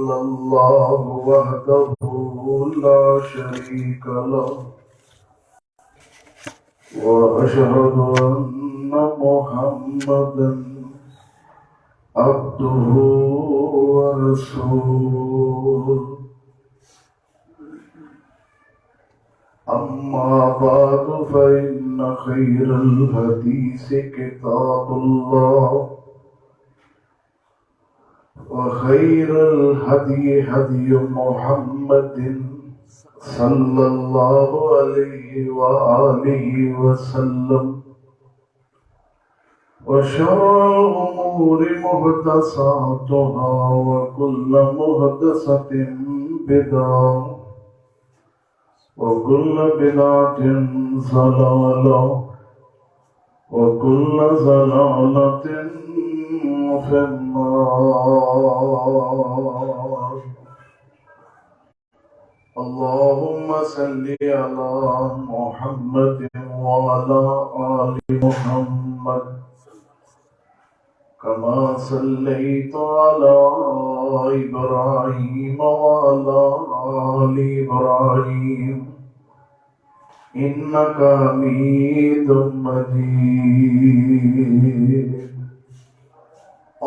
إلا الله وحده لا شريك له وأشهد أن محمدا عبده ورسوله أما بعد فإن خير الحديث كتاب الله وخير الهدي هدي محمد صلى الله عليه وآله وسلم وشر الأمور محدثاتها وكل محدثة بدعة وكل بدعة ضلالة وكل ضلالة في النار. اللهم صل على محمد وعلى آل محمد كما صليت على إبراهيم وعلى آل إبراهيم إنك حميد مجيد.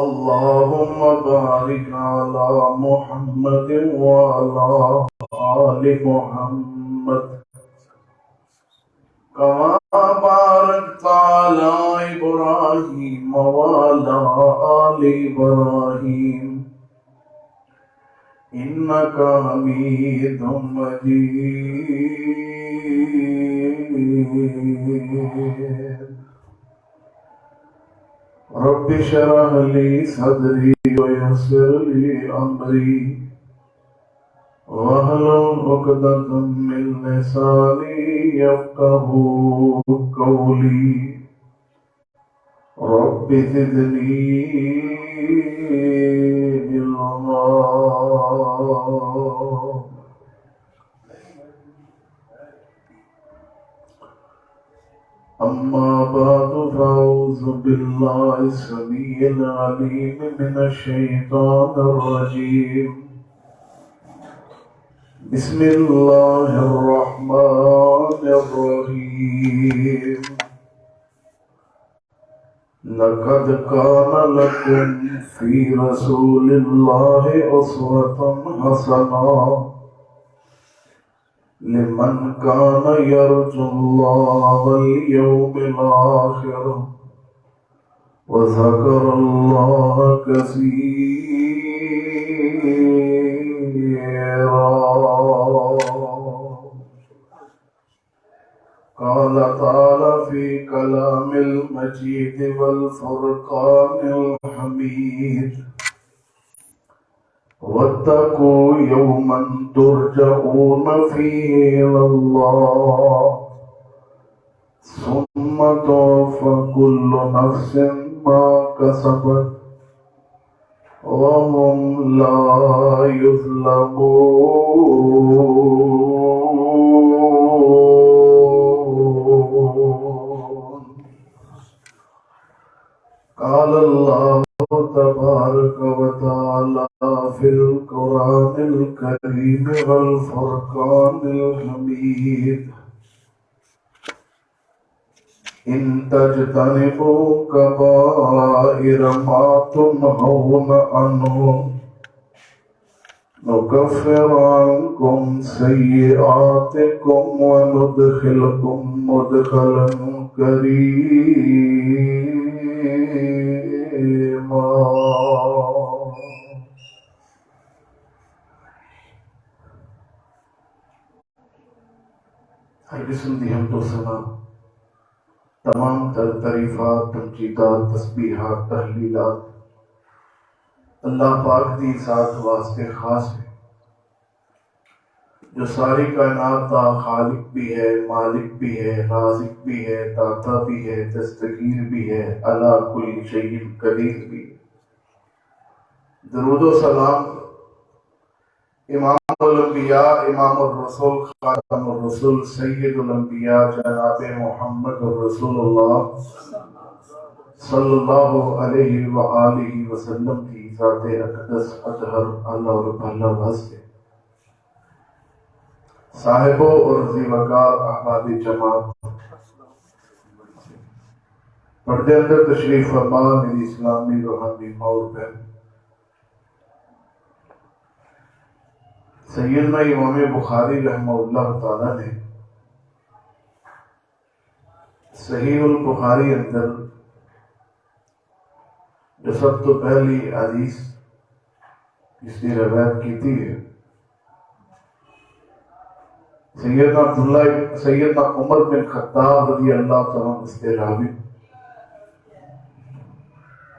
اللهم بارك على محمد وعلى آل محمد كما باركت على إبراهيم وعلى آل إبراهيم إنك حميد مجيد. رب اشرح لي صدري ويسر لي أمري واحلل عقدة من لساني يفقهوا قولي. رب زدني علما. أما بعد فأعوذ بالله السميع العليم من الشيطان الرجيم. بسم الله الرحمن الرحيم. لقد كان لكم في رسول الله أسوة حسنة لمن كان يرجو الله واليوم الآخر وذكر الله كثيرا. قال تعالى في كلام المجيد والفرقان الحميد. واتقوا يوما ترجعون فيه إلى الله ثم توفى كل نفس ما كسبت وهم لا يظلمون. قال الله تبارك وتعالى في القرآن الكريم والفرقان الحميد. إن تجتنبوا كبائر ما تنهون عنه نكفر عنكم سيئاتكم وندخلكم مدخلا كريما. حدیث دی حمد و ثنا، تمام تعریفات، تمجیدات، تسبیحات، تحلیلات اللہ پاک دی ذات واسطے خاص ہے، جو ساری کائنات کا خالق بھی ہے، مالک بھی ہے، رازق بھی ہے، داتا بھی ہے، دستگیر بھی ہے، علی کل شیء قدیر بھی ہے۔ درود و سلام امام الانبیاء، امام الرسول، خاتم الرسول، سید الانبیاء جناب محمد الرسول اللہ صلی اللہ علیہ وآلہ وسلم کی ذات اقدس اطہر اعلیٰ اور پہلا واسطے صاحبوں اور زیوکار احباب جماعت پردے اندر تشریف فرما میری اسلامی روحانی ماں اور بہن سیدنا امام بخاری رحمہ اللہ تعالی نے صحیح البخاری اندر جو سب تو پہلی حدیث اس کی روایت کی تھی ہے سیدنا عمر بن خطاب رضی اللہ تعالیٰ اس کے راوی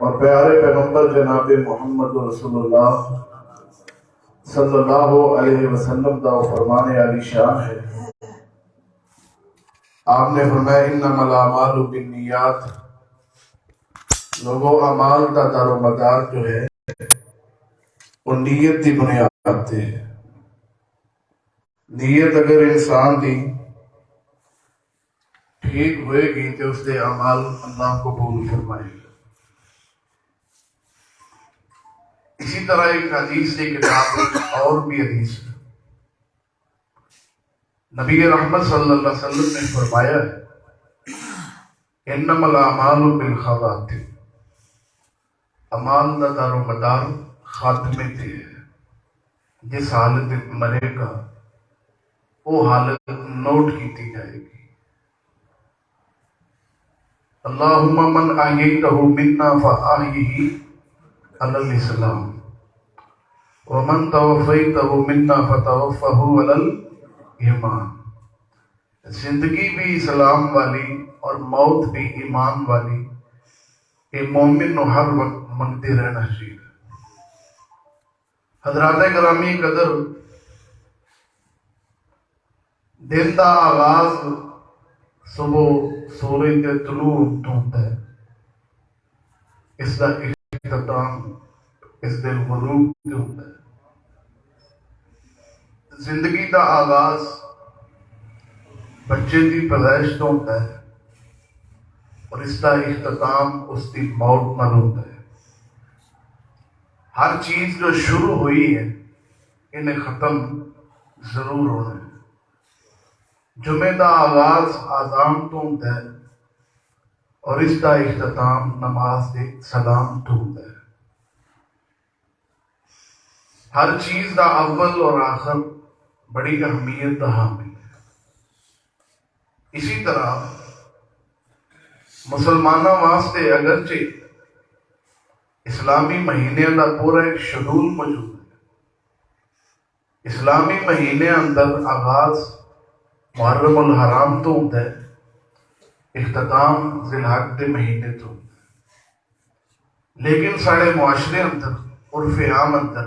اور پیارے پیغمبر جناب محمد رسول اللہ صلی اللہ علیہ وسلم کا فرمانے علی شان ہے. آپ نے فرمایا انما الاعمال بالنیات، لوگوں اعمال کا دار و مدار جو ہے وہ نیت کی بنیاد پہ ہے. نیت اگر انسان کی ٹھیک ہوئے گی تو اس کے اعمال اللہ قبول فرمائے گا. اسی طرح ایک حدیث کی کتاب اور بھی حدیث ہے. نبی رحمت صلی اللہ علیہ وسلم نے فرمایا ہے انما الاعمال بالخواتیم، اعمال کا دار و مدار خاتمے تے ہے. جس حالت مرے گا وہ حالت نوٹ کی جائے گی. اللہم من احییتہ منا فاحیہ علی الاسلام ومن توفیتہ منا فتوفہ علی الایمان. زندگی بھی اسلام والی اور موت بھی ایمان والی، یہ مومن نو ہر وقت منگتے رہنا چاہیے. حضرات گرامی قدر، دن کا آغاز صبح سورج کے طلوع تو ہوتا ہے، اس کا اختتام اس دن غروب سے ہوتا ہے. زندگی کا آغاز بچے کی پیدائش تو ہوتا ہے اور اس کا اختتام اس کی موت نال ہوتا ہے. ہر چیز جو شروع ہوئی ہے انہیں ختم ضرور ہونا ہے. جمعہ کا آغاز آذان تو ہوتا ہے اور اس کا اختتام نماز کے سلام تو ہوتا ہے. ہر چیز کا اول اور آخر بڑی اہمیت کا حامل ہے. اسی طرح مسلمانوں واسطے اگرچہ اسلامی مہینے کا پورا ایک شیڈول موجود ہے. اسلامی مہینے اندر آغاز محرم الحرام تو ہوتا ہے، اختتام ذی الحج کے مہینے تو ہوتا ہے. لیکن سارے معاشرے اندر عرف عام اندر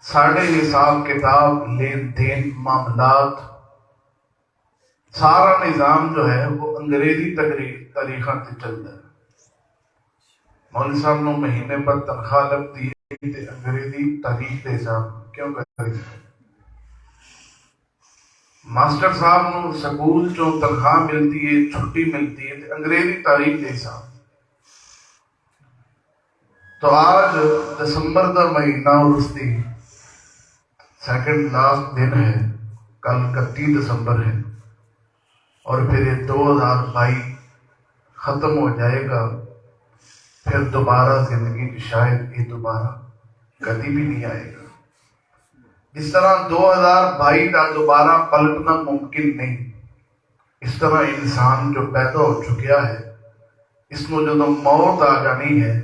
سارے حساب کتاب لین دین معاملات سارا نظام جو ہے وہ انگریزی تاریخوں سے چلتا ہے. مولوی صاحب نو مہینے پر تنخواہ لگتی ہے انگریزی تاریخ کے حساب کیوں کرتے ہیں. ماسٹر صاحب نو سکول چوں تنخواہ ملتی ہے، چھٹی ملتی ہے انگریزی تاریخ کے حساب. تو آج دسمبر کا مہینہ اور اس کی سیکنڈ لاسٹ دن ہے، کل 31 دسمبر ہے اور پھر یہ 2022 ختم ہو جائے گا. پھر دوبارہ زندگی کی شاید یہ دوبارہ کبھی بھی نہیں آئے گا. جس طرح 2022 کا دوبارہ پلٹنا ممکن نہیں، اس طرح انسان جو پیدا ہو چکیا ہے اس میں جو موت آ جانی ہے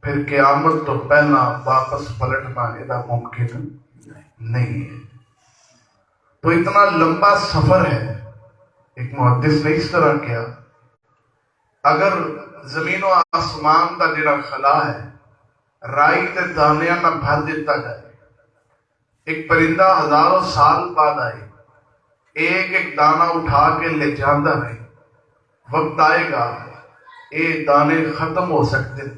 پھر قیامت تو پہلا واپس پلٹنا یہ ممکن نہیں ہے. تو اتنا لمبا سفر ہے. ایک محدث نے اس طرح کیا، اگر زمین و آسمان کا جڑا خلا ہے رائی تے دانیاں نہ بھر دیتا جائے، ایک پرندہ ہزاروں سال بعد آئے ایک ایک دانہ اٹھا کے لے جاندہ رہے، وقت آئے گا اے دانے ختم ہو سکتے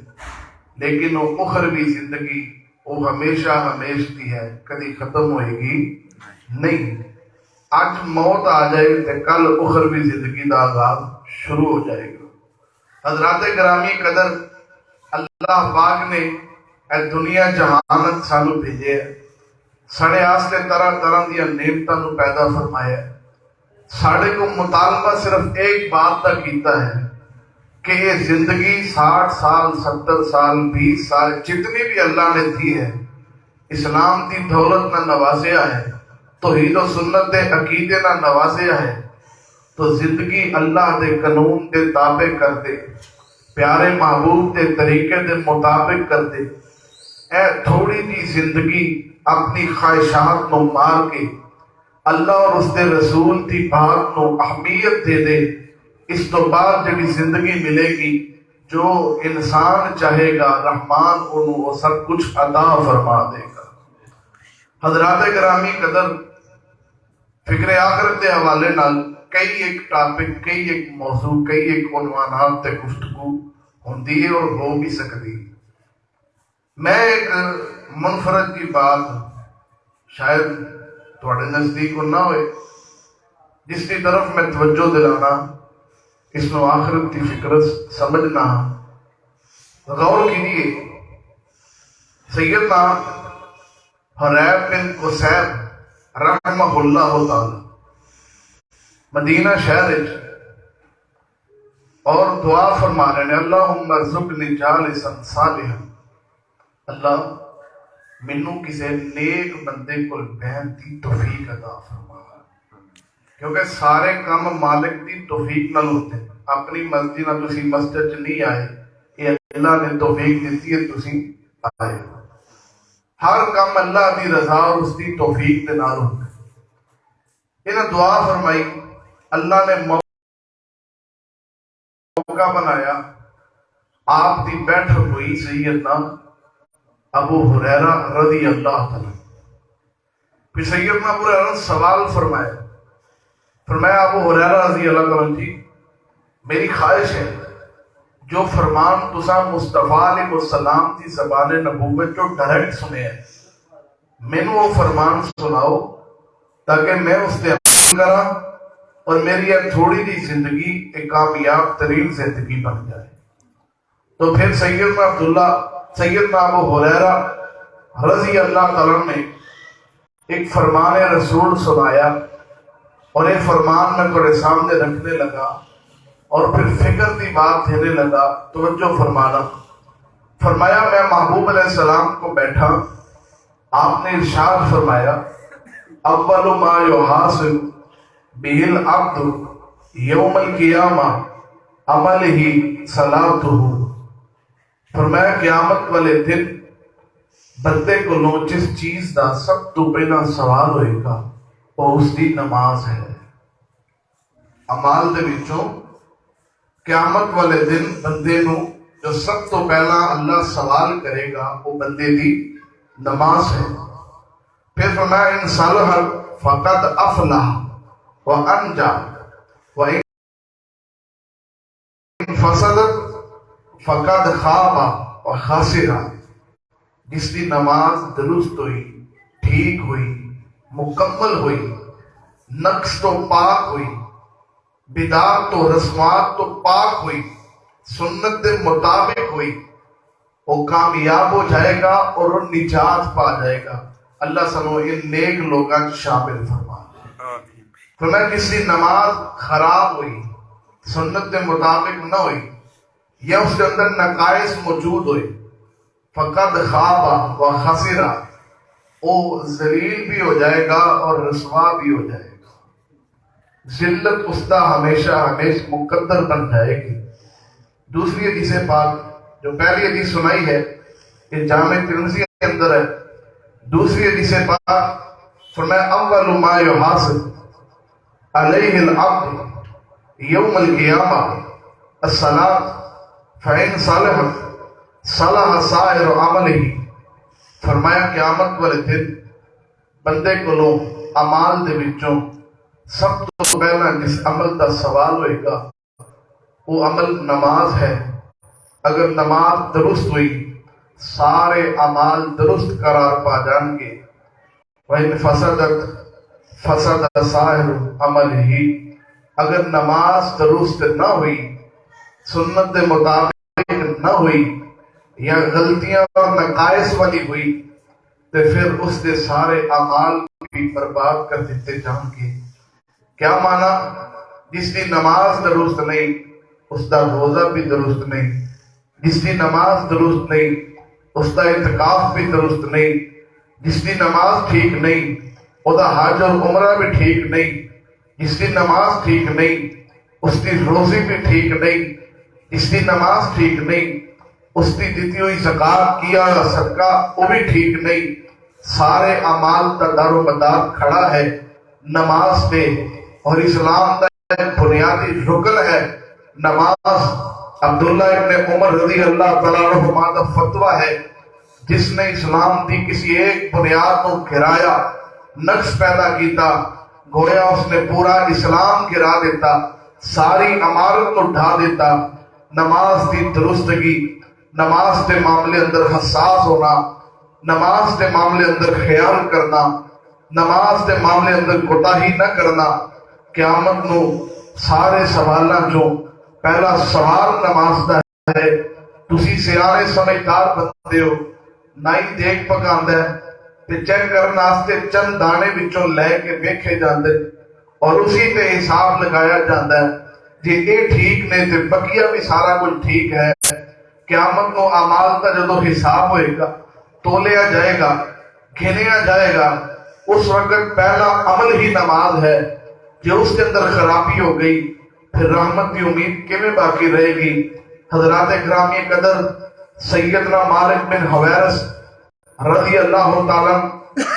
لیکن وہ اخروی زندگی وہ ہمیشہ ہمیشہ کی ہے، کبھی ختم ہوئے گی نہیں. آج موت آ جائے تو کل اخروی زندگی کا آغاز شروع ہو جائے گا. حضرات گرامی قدر، اللہ پاک نے اے دنیا جہانت سانو بھیجے ہے، ساڑے آستے طرح طرح دیا نعمتاں نو پیدا فرمایا ہے، ساڑے کو مطالبہ صرف ایک بات کا کیتا ہے کہ یہ زندگی 60 سال 70 سال 20 سال جتنی بھی اللہ نے دی ہے، اسلام دی دولت نہ نوازیا ہے، توحید و سنت دے عقیدے نہ نوازیا ہے، تو زندگی اللہ دے قانون دے تابع کر دے، پیارے محبوب دے طریقے دے مطابق کر دے۔ اے تھوڑی جی زندگی اپنی خواہشات نو مار کے اللہ اور اس دے رسول دی بات نو اہمیت دے دے، اس تو بعد جڑی زندگی ملے گی جو انسان چاہے گا رحمان انہوں وہ سب کچھ عطا فرما دے گا۔ حضرات گرامی قدر، فکر آخرت کے حوالے نال کئی ایک ٹاپک، کئی ایک موضوع، کئی ایک عنوانات تے گفتگو ہوندی ہے اور ہو بھی سکتی۔ میں ایک منفرد کی بات شاید تھوڑے نزدیک نہ ہوئے، جس کی طرف میں توجہ دلانا، اس میں آخرت کی فکر سمجھنا غور کیجیے۔ سیدنا حریب بن قصیب رحمہ اللہ تعالی مدینہ شہر اور دعا فرما رہے ہیں، اللہم ارزقنی جالسا صالحا، اللہ مینوں کسی نیک بندے کو بہن دی توفیق عطا فرما، کیونکہ سارے کام مالک دی توفیق نال ہوتے ہیں۔ اپنی مرضی نال تسی مسجد چ نہیں آئے، یہ اللہ نے توفیق دیتی ہے تسی آئے۔ ہر کام اللہ دی رضا اور اس دی توفیق دے نال ہوتا ہے۔ انہیں دعا فرمائی، اللہ نے موقع بنایا، آپ دی بیٹھ ہوئی سیدنا ابو ہریرہ رضی اللہ تعالی۔ پھر سیدنا ابو ہریرہ نے سوال فرمایا ابو ہریرہ رضی اللہ تعالی جی، میری خواہش ہے جو فرمان تسا مصطفیٰ علیہ السلام کی زبان نبوت جو ڈائریکٹ سنے ہیں، مینوں وہ فرمان سناؤ تاکہ میں اس پہ عمل کرا اور میری یہ تھوڑی سی زندگی ایک کامیاب ترین زندگی بن جائے۔ تو پھر سیدنا ابو ہریرہ رضی اللہ تعالیٰ نے ایک فرمان رسول سنایا، اور یہ فرمان میں تھوڑے سامنے رکھنے لگا اور پھر فکر کی بات دینے لگا۔ توجہ فرمانا، فرمایا میں محبوب علیہ السلام کو بیٹھا، آپ نے ارشاد فرمایا، اول ما یحاسب بہ العبد یوم القیامہ عملہ صلاتہ، فرمایا قیامت والے دن بندے کو جس چیز کا سب تو پہلا سوال ہوئے گا وہ اس کی نماز ہے۔ عمال دے وچوں قیامت والے دن بندے نو جو سب تو پہلا اللہ سوال کرے گا وہ بندے دی نماز ہے۔ پھر فرمایا ان صلح فقد افلح وانجا وان فسدت فقد خواب وخسر، جس کی نماز درست ہوئی، ٹھیک ہوئی، مکمل ہوئی، نقص تو پاک ہوئی، بدعات تو رسمات تو پاک ہوئی، سنت کے مطابق ہوئی، وہ کامیاب ہو جائے گا اور وہ نجات پا جائے گا۔ اللہ سنو ان نیک لوگاں شامل فرما۔ تو میں جس کی نماز خراب ہوئی، سنت کے مطابق نہ ہوئی، یا اس کے اندر نقائص موجود ہوئے، فقد خواب و خسرا، وہ ذلیل بھی ہو جائے گا اور رسوا بھی ہو جائے گا۔ ذلت اس کا ہمیشہ مقدر بن جائے گی۔ دوسری حدیث پاک جو پہلی حدیث سنائی ہے یہ جامع ترمذی کے اندر ہے، دوسری حدیث پاک فرمایا اول ما یحاسب علیہ العبد یوم القیامہ الصلاۃ فإن صلحت صلح سائر عملہ، فرمایا قیامت والے دن بندے کو اعمال دے وچوں سب تو پہلا جس عمل کا سوال ہوئے گا وہ عمل نماز ہے۔ اگر نماز درست ہوئی سارے اعمال درست قرار پا جان گے، وَإِنْ فَسَدَتْ فَسَدَ سَائِرُ عَمَلِهِ، اگر نماز درست نہ ہوئی، سنت کے مطابق نہ ہوئی، یا غلطیاں اور نقائص والی ہوئی تو پھر اس نے سارے اعمال بھی برباد کر دیتے جان کے. کیا مانا؟ جس کی نماز درست نہیں اس کا روزہ بھی درست نہیں، جس کی نماز درست نہیں اس کا اعتکاف بھی درست نہیں، جس کی نماز ٹھیک نہیں وہ حج اور عمرہ بھی ٹھیک نہیں، جس کی نماز ٹھیک نہیں اس کی روزی بھی ٹھیک نہیں، جس کی نماز ٹھیک نہیں اس کی دیتی ہوئی زکات کیا صدقہ وہ بھی ٹھیک نہیں. سارے اعمال کا دار و مدار کھڑا ہے نماز پہ، اور اسلام کا ایک بنیادی رکن ہے نماز. عبداللہ ابن عمر رضی اللہ تعالیٰ عنہ کا فتویٰ ہے جس نے اسلام کی کسی ایک بنیاد کو گرایا، نقص پیدا کیتا، گویا اس نے پورا اسلام گرا دیتا، ساری عمارت کو ڈھا دیتا. نماز کی درستگی، نماز کے معاملے اندر حساس ہونا، نماز کے معاملے اندر خیال کرنا، نماز کے معاملے اندر کوتاہی نہ کرنا. قیامت نو سارے سوالاں چوں پہلا سوال نماز دا ہے. تسی سیانے سمجھدار بندے ہو، نائی دیکھ پکاندا ہے تے چیک کرن واسطے چند دانے وچوں لے کے ویکھے جاندے اور اسی تے حساب لگایا جاندا ہے. جی اے ٹھیک نے تے بقیہ بھی سارا کچھ ٹھیک ہے. قیامت نو اعمال کا جدو حساب ہوئے گا، تولیا جائے گا، گھنیا جائے گا، اس وقت پہلا عمل ہی نماز ہے. جو اس کے اندر خرابی ہو گئی پھر رحمت کی امید کیویں باقی رہے گی؟ حضرات گرامی قدر، سیدنا مالک بن حویرث رضی اللہ تعالیٰ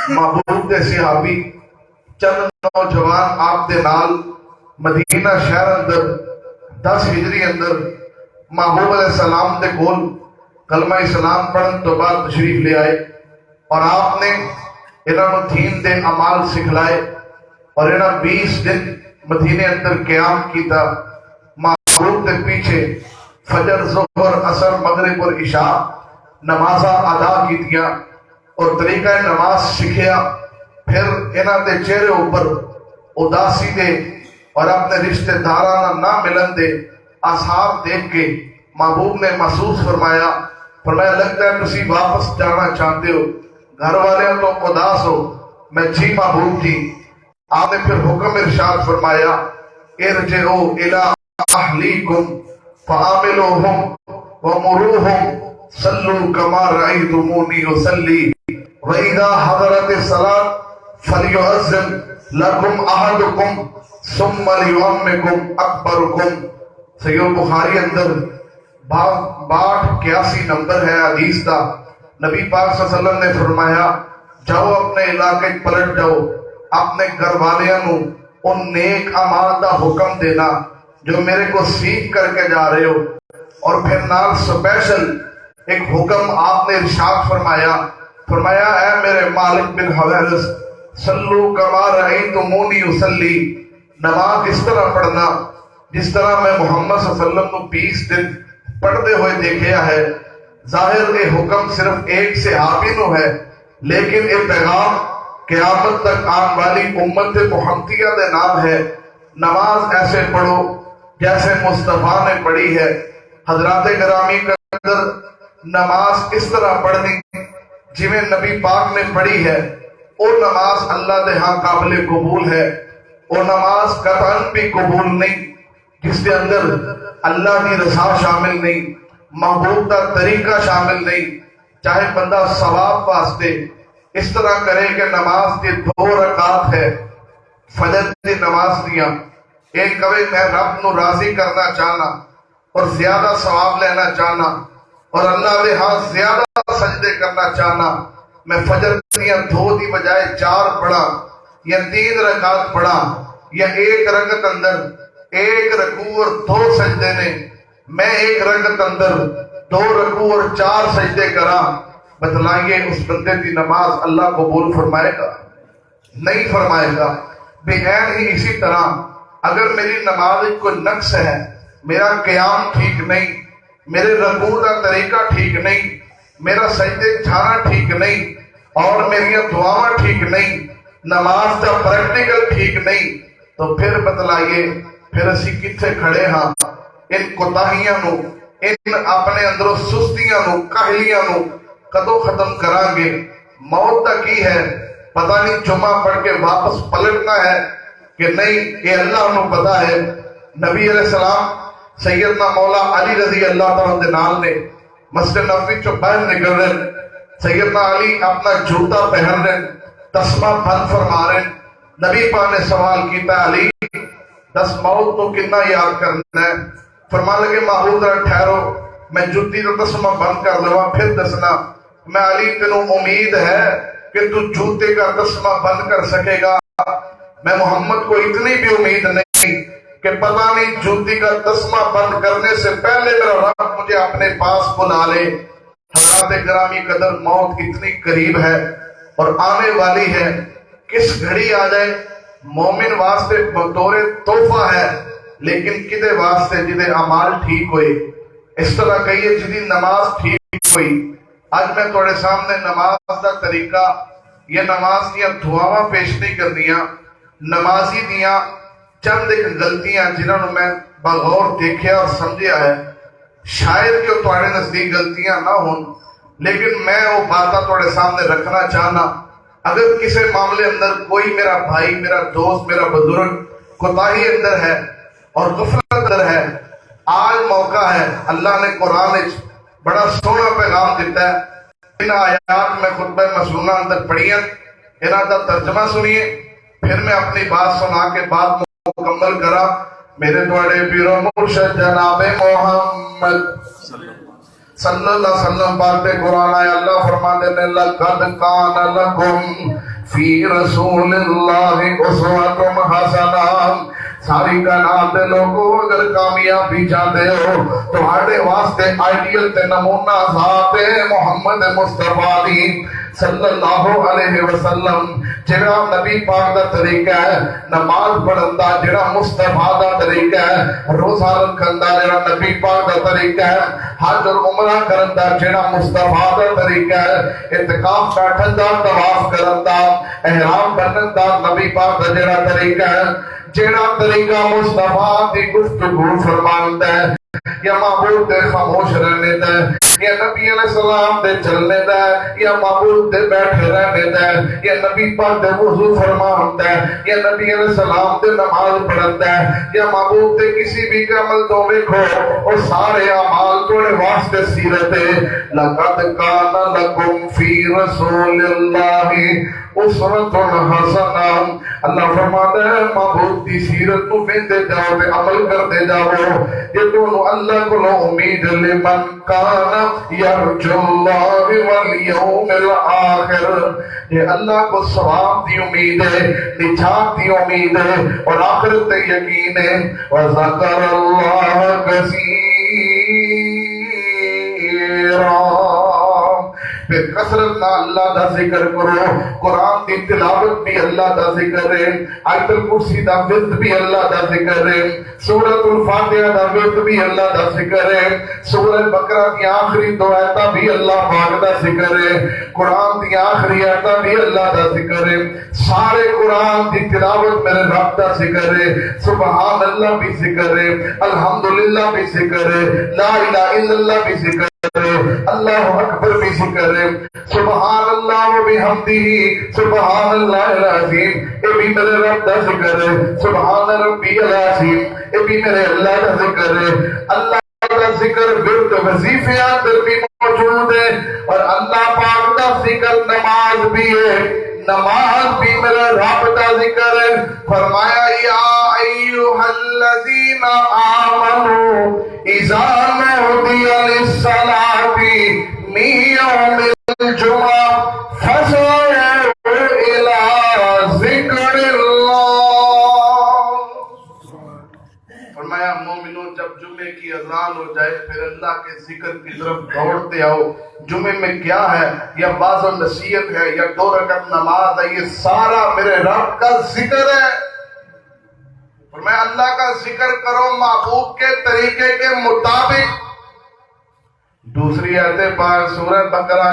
محبوب دے صحابی چند نوجوان آپ دے نال مدینہ شہر اندر 10 ہجری اندر محبوب علیہ السلام دے کول کلمہ اسلام پڑھن تو بعد تشریف لے آئے اور آپ نے انہوں دین دے اعمال سکھلائے اور انہوں 20 دن مدینے اندر قیام کیتا. محبوب دے پیچھے فجر، ظہر، عصر، مغرب اور عشاء نمازاں ادا کیتیاں اور طریقہ نماز سکھیا. پھر انہوں دے چہرے اوپر اداسی دے اور اپنے رشتہ داراں نہ ملن دے آثار دیکھ کے محبوب نے محسوس فرمایا لگتا ہے تسی واپس جانا چاہتے ہو، گھر والے تو اداس ہو. میں جی محبوب جی. آپ نے پھر حکم ارشاد فرمایا ارجعوا الی اہلیکم فعاملوہم ومروہم صلوا کما رأیتمونی اصلی وَإِذَا حَضَرَتِ الصَّلَاةُ فَلْيُؤَذِّنْ لَكُمْ أَحَدُكُمْ ثُمَّ لِيُؤَمِّكُمْ أَكْبَرُكُمْ. صحیح بخاری اندر 82 نمبر ہے حدیث کا. نبی پاک صلی اللہ علیہ وسلم نے فرمایا جاؤ اپنے علاقے پلٹ جاؤ، اپنے گھر والیاں نو ان نیک اعمال دا حکم دینا جو میرے کو سیکھ کر کے جا رہے ہو. اور پھر نال سپیشل ایک حکم آپ نے ارشاد فرمایا اے میرے مالک بن حویرث صلو کما رأیتمونی اصلی، نماز اس طرح پڑھنا جس طرح میں محمد صلی اللہ علیہ وسلم کو 20 دن پڑھتے ہوئے دیکھیا ہے. ظاہر یہ حکم صرف ایک صحابی نو ہے لیکن یہ پیغام قیامت تک آن والی امت محمدیہ دے نام ہے. نماز ایسے پڑھو جیسے مصطفیٰ نے پڑھی ہے. حضرات گرامی قدر، نماز اس طرح پڑھنی جویں نبی پاک نے پڑھی ہے وہ نماز اللہ دے ہاں قابل قبول ہے. وہ نماز قطعاً بھی قبول نہیں جس کے اندر اللہ کی رضا شامل نہیں، محبوب کا طریقہ شامل نہیں. چاہے بندہ ثواب واسطے اس طرح کرے کہ نماز کے 2 رکعت ہے فجر کی نماز دیا، ایک کبھی میں رب نو راضی کرنا چاہنا اور زیادہ ثواب لینا چاہنا اور اللہ دے ہاں زیادہ سجدے کرنا چاہنا، میں فجر دیا 2 دی بجائے 4 پڑھا یا 3 رکعت پڑھا یا ایک رکعت اندر 1 رکوع اور 2 سجدے نے، میں ایک رکعت اندر 2 رکوع اور 4 سجدے کرا. بتلائیے اس بندے کی نماز اللہ قبول فرمائے گا؟ نہیں فرمائے گا. بے عین ہی اسی طرح اگر میری نماز کوئی نقص ہے، میرا قیام ٹھیک نہیں، میرے رکوع کا طریقہ ٹھیک نہیں، میرا سجدے جانا ٹھیک نہیں اور میری دعاواں ٹھیک نہیں، نماز کا پریکٹیکل ٹھیک نہیں، تو پھر بتلائیے پھر اسی کتنے کھڑے ہاں؟ ان کوتاہیاں نو ان اپنے اندروں سستیاں نو کاہلیاں نو کدو ختم کران گے؟ موت تک ہی ہے، پتہ نہیں جمعہ پڑھ کے واپس پلٹنا ہے کہ نہیں، یہ اللہ نو پتا ہے۔ نبی علیہ السلام سیدنا مولا علی رضی اللہ تعالیٰ دے نال نے مسجد نبوی چوں باہر نکل رہے، سیدنا علی اپنا جوتا پہن رہے، تسمہ بند فرما رہے، نبی پاک نے سوال کیتا، علی دس موت تو کتنا یاد کرنا ہے؟ فرما لگے محبوب ذرا ٹھہرو، میں جوتی تو تسمہ بند کر لوا پھر دسنا۔ میں علی تینوں امید ہے کہ تو جوتے کا تسمہ بند کر سکے گا، میں محمد کو اتنی بھی امید نہیں کہ پتہ نہیں جوتی کا تسمہ بند کرنے سے پہلے میرا رب مجھے اپنے پاس بلا لے۔ حضرات گرامی قدر، موت اتنی قریب ہے اور آنے والی ہے، کس گھڑی آ جائے۔ مومن واسطے بطور تحفہ ہے، لیکن کدے واسطے جدے اعمال ٹھیک ہوئے، اس طرح کہیے جدی نماز ٹھیک ہوئی۔ آج میں تھوڑے سامنے نماز دا طریقہ، یہ نماز دیاں دعاواں پیش نہیں کردیاں، نمازی دیاں چند ایک غلطیاں جنہوں میں بغور دیکھیا اور سمجھیا ہے، شاید کہ تھوڑے نزدیک غلطیاں نہ ہوں، لیکن میں وہ باتاں تھوڑے سامنے رکھنا چاہنا۔ اگر کسی معاملے اندر کوئی میرا بھائی، میرا دوست، میرا بزرگ کوتاہی اندر ہے اور غفلت اندر ہے، آج موقع ہے۔ اللہ نے قرآن بڑا سونا پیغام دیتا ہے، ان آیات میں خطبہ مسنونہ اندر پڑھیاں، انہاں دا ترجمہ سنیے، پھر میں اپنی بات سنا کے بات مکمل کرا۔ میرے دوڑے پیر و مرشد جناب محمد صلی اللہ علیہ وسلم بات قرآن ہے، اللہ فرماتے ہیں لَقَدْ كَانَ لَكُمْ فِي رَسُولِ اللَّهِ أُسْوَةٌ حَسَنَةٌ۔ ساری کائنات دے لوگوں اگر کامیابی چاہتے ہو تو ہاڑے واسطے آئیڈیل تے نمونہ ذات محمد مصطفیٰ دی صلی اللہ علیہ وسلم، جڑا نبی پاک دا طریقہ ہے نماز پڑھن دا، جڑا مصطفیٰ دا طریقہ ہے روزہ رکھن دا، جڑا نبی پاک دا طریقہ ہے حج اور عمرہ کرن دا، جڑا مصطفیٰ دا طریقہ ہے اعتکاف بیٹھن دا، طواف کرن دا، احرام بنن دا، نبی پاک دا جڑا طریقہ ہے، جڑا طریقہ مصطفیٰ دی گفتگو فرماندا ہے، یا معبود دے خاموش رہنے دا، یا نبی علیہ السلام دے چلنے دا، یا معبود دے بیٹھے رہنے دا، یا نبی پاک دے وضو فرمان دا، یا نبی علیہ السلام دے نماز پڑھن دا، یا معبود دے کسی بھی عمل تو دیکھو اور سارے اعمال توڑے واسطے سیرت ہے۔ لَقَدْ كَانَ لَكُمْ فِي رَسُولِ اللَّهِ أُسْوَةٌ حَسَنَةٌ۔ اللہ فرماتا ہے معبود دی سیرت تو بندے جاؤ تے عمل کرتے جاؤ، یہ دونوں اللہ کو امید لمن کان یرجو اللہ والیوم الآخر، یہ اللہ کو ثواب دی امید ہے، نجات دی امید ہے اور آخرت یقین ہے۔ وذکر اللہ کثیرا، پھر کثرت نہ اللہ دا ذکر کرو، قرآن دی تلاوت بھی اللہ دا ذکر ہے، آیت الکرسی دا ورد بھی اللہ دا ذکر ہے، سورۃ الفاتحہ دا ورد بھی اللہ دا ذکر ہے، سورہ بقرہ کی آخری دو آیتاں بھی اللہ پاک دا ذکر ہے، قرآن دی آخری آیتاں بھی اللہ دا ذکر ہے، سارے قرآن دی تلاوت میرے رب دا ذکر ہے، سبحان اللہ بھی ذکر ہے، الحمدللہ بھی ذکر ہے، لا الہ الا اللہ بھی ذکر ہے، اللہ اکبر بھی ذکر ہے، سبحان اللہ و بحمدہ سبحان اللہ العظیم، یہ بھی میرے رب دا ذکر ہے، سبحان ربی العظیم، یہ بھی میرے اللہ دا ذکر ہے۔ اللہ کا ذکر ورد وظیفے اندر بھی موجود ہے اور اللہ پاک کا ذکر نماز بھی ہے، نماز بھی میرے رب کا ذکر ہے۔ فرمایا یا ایھا الذین آمنوا اذا نودی للصلاۃ من یوم الجمعہ فاسعوا الی ذکر اللہ۔ فرمایا مومنوں جب جمعے کی اذان ہو جائے پھر اللہ کے ذکر کی طرف دوڑتے آؤ۔ جمعے میں کیا ہے؟ یا باز و نصیحت ہے یا 2 رکعت نماز ہے، یہ سارا میرے رب کا ذکر ہے۔ فرمایا اللہ کا ذکر کرو محبوب کے طریقے کے مطابق۔ دوسری آیت پاک سورہ بقرہ،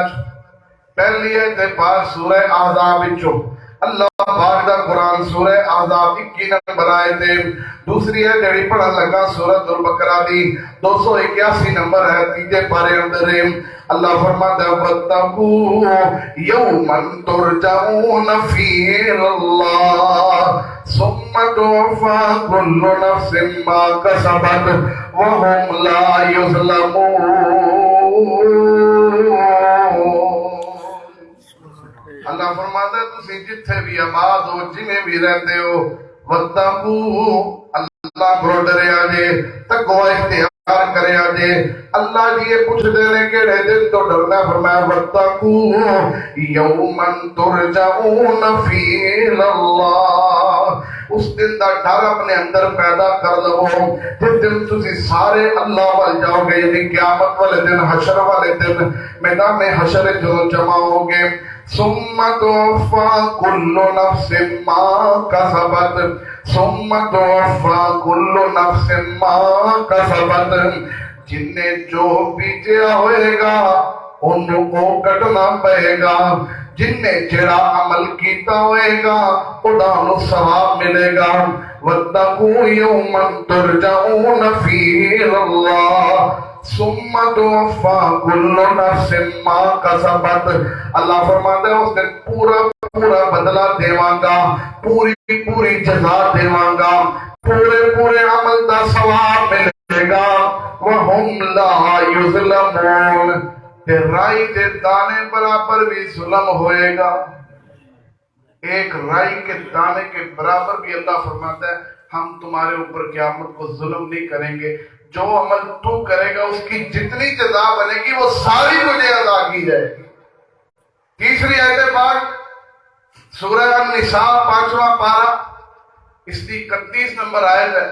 پہلی آیت پاک سورہ احزاب وچوں، اللہ پاک دا قرآن سورہ احزاب 21 نمبر آیت ہے، دوسری ہے جڑی پڑھن لگا سورۃ البقرہ دی 281 نمبر ہے، تیجے پارے اندر ہے اللہ فرماتا ہے وَاتَّقُوا يَوْمًا تُرْجَعُونَ فِيهِ إِلَى اللَّهِ ثُمَّ تُوَفَّىٰ كُلُّ نَفْسٍ مَّا كَسَبَتْ وَهُمْ لَا يُظْلَمُونَ۔ اللہ فرماتا ہے تسی جتھے بھی آباد ہو جنہیں بھی رہتے ہو وَاتَّقُوا اللہ کو ڈریا جے، تقوی اختیار کریا جے۔ اللہ جی یہ پوچھ دے رہے کیڑے دن تو ڈرنا، فرمایا وَاتَّقُوا يَوْمًا تُرْجَعُونَ فِيهِ إِلَى اللَّهِ۔ اس دن دا ڈر اپنے اندر پیدا کر لو جس دن تسی سارے اللہ وال جاؤ گے، یعنی قیامت والے دن، حشر والے دن، میدان حشر جدوں جمع ہوگے۔ ثم توفى كل نفس ما كسبت ثم توفى كل نفس ما كسبت، جن نے جو بیجیا ہوئے گا انہوں کو کٹنا پڑے گا، جن نے جڑا عمل کیتا ہوئے گا انہوں ثواب ملے گا۔ وَاتَّقُوا يَوْمًا تُرْجَعُونَ فِيهِ إِلَى اللَّهِ ثُمَّ تُوَفَّىٰ كُلُّ نَفْسٍ مَّا كَسَبَتْ۔ اللہ فرماتا ہے اس دن پورا بدلہ دیواں گا، پوری جزا دیواں گا، پورے عمل دا ثواب ملے گا۔ وَهُمْ لَا يُظْلَمُونَ، تے رائی دے دانے برابر بھی ظلم ہوئے گا، ایک رائی کے دانے کے برابر بھی اللہ فرماتا ہے ہم تمہارے اوپر قیامت کو ظلم نہیں کریں گے، جو عمل تو کرے گا اس کی جتنی جزا بنے گی وہ ساری مجھے ادا کی جائے گی۔ تیسری آیت پاک سورہ النساء 5واں پارہ، اس کی 31 نمبر آیت ہے،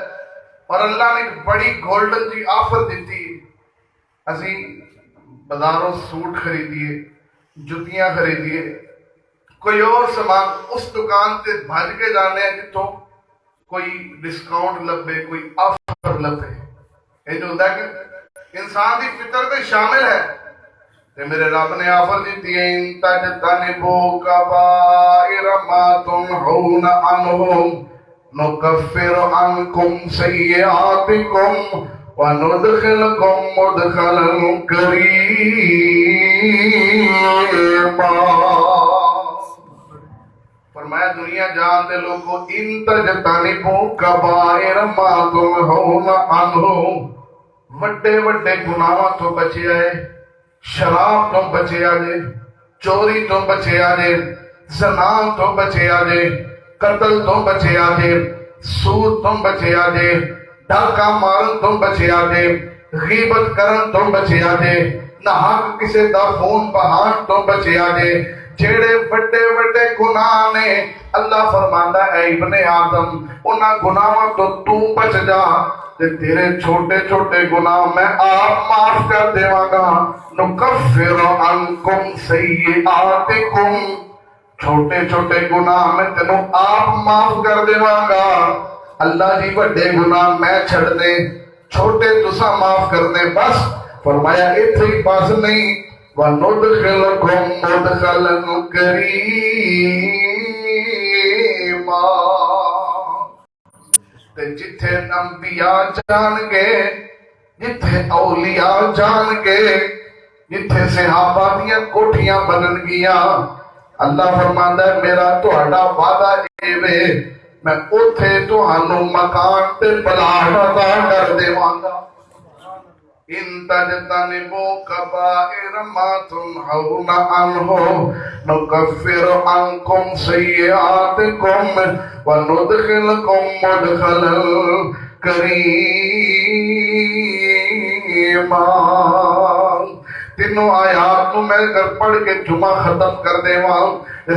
اور اللہ نے ایک بڑی گولڈن جی آفر دیتی ہے۔ اسی بازاروں سوٹ خریدیے، جتیاں خریدیے، کوئی اور سامان، اس دکان تے بھج کے جانے ہیں جتوں کوئی ڈسکاؤنٹ لبے، کوئی آفر لبے۔ یہ جو ہوتا ہے کہ انسان کی فطرت شامل ہے کہ میرے رب نے آفر دیتی ہے ان تجتنبوا کبائر ما تنہون عنہ نکفر عنکم سیئاتکم وندخلکم مدخلا کریما۔ فرمایا دنیا جان دے لوگوں ان تجتنبوا کبائر ما تنہون عنہ، وڈے گناہاں تو بچے آئے، شراب تو بچے آجے، چوری تو بچے آجے، زنا تو بچے آجے، قتل تو بچے آجے، سود تو بچے آجے، ڈاکہ مارن تو بچے آجے، غیبت کرن تو بچے آجے، نحق کسے دا خون بہان تو بچے آجے۔ جیڑے بڑے گناہ نے اللہ فرماندا اے ابن آدم انہاں گناہاں تو بچ جا تے تیرے چھوٹے گناہ میں آپ معاف کر دیواں گا۔ نکفر عنکم سیئاتکم، چھوٹے گناہ میں تینوں آپ معاف کر دیواں گا۔ اللہ جی بڑے گناہ میں چھڑ دیں، چھوٹے تساں معاف کر دیں، بس فرمایا ایتھے ہی بس نہیں، وَنُدْخِلْكُمْ مُدْخَلًا كَرِيمًا، تے جتھے انبیاء جان گے، جتھے اولیاء جان گے، جتھے صحابہ دیاں کوٹھیاں بنن گیاں، اللہ فرماندا ہے میرا تہاڈا وعدہ اے وے میں اوتھے تہانوں مکان تے پلاٹ عطا کر دیواں گا۔ ان تجتنبوا کبائر ما تنہون عنہ نکفر عنکم سیئاتکم وندخلکم مدخلا کریما۔ تینوں آیات کو میں اگر پڑھ کے جمعہ ختم کر دے وہاں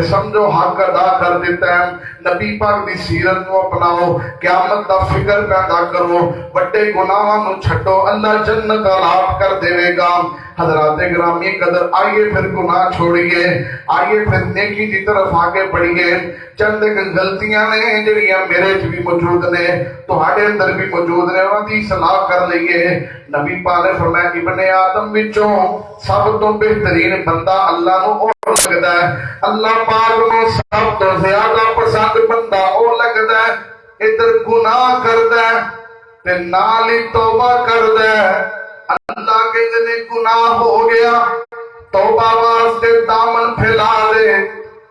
سمجھو حق ادا کر دیتا ہے۔ نبی پاک دی سیرت کو اپناؤ، قیامت دا فکر پیدا کرو، بڑے گناہاں نو چھٹو، اللہ جنت عطا کر دے گا۔ حضرات گرامی قدر، آئیے پھر گناہ چھوڑیے، آئیے پھر نیکی کی طرف آگے بڑھیے۔ چند غلطیاں نے جڑیاں میرے چ بھی موجود نے، تہاڈے اندر بھی موجود نے، انہاں دی اصلاح کر لئیے۔ نبی پاک نے فرمایا ابن آدم وچوں سب تو بہترین بندہ اللہ نو لگتا ہے اللہ پاک نو سب تو زیادہ پسند بندہ او لگتا ہے ادھر گناہ کردا ہے تے نال ہی توبہ کردا ہے اللہ کے جنے گناہ ہو گیا توبہ واسطے دامن پھیلا دے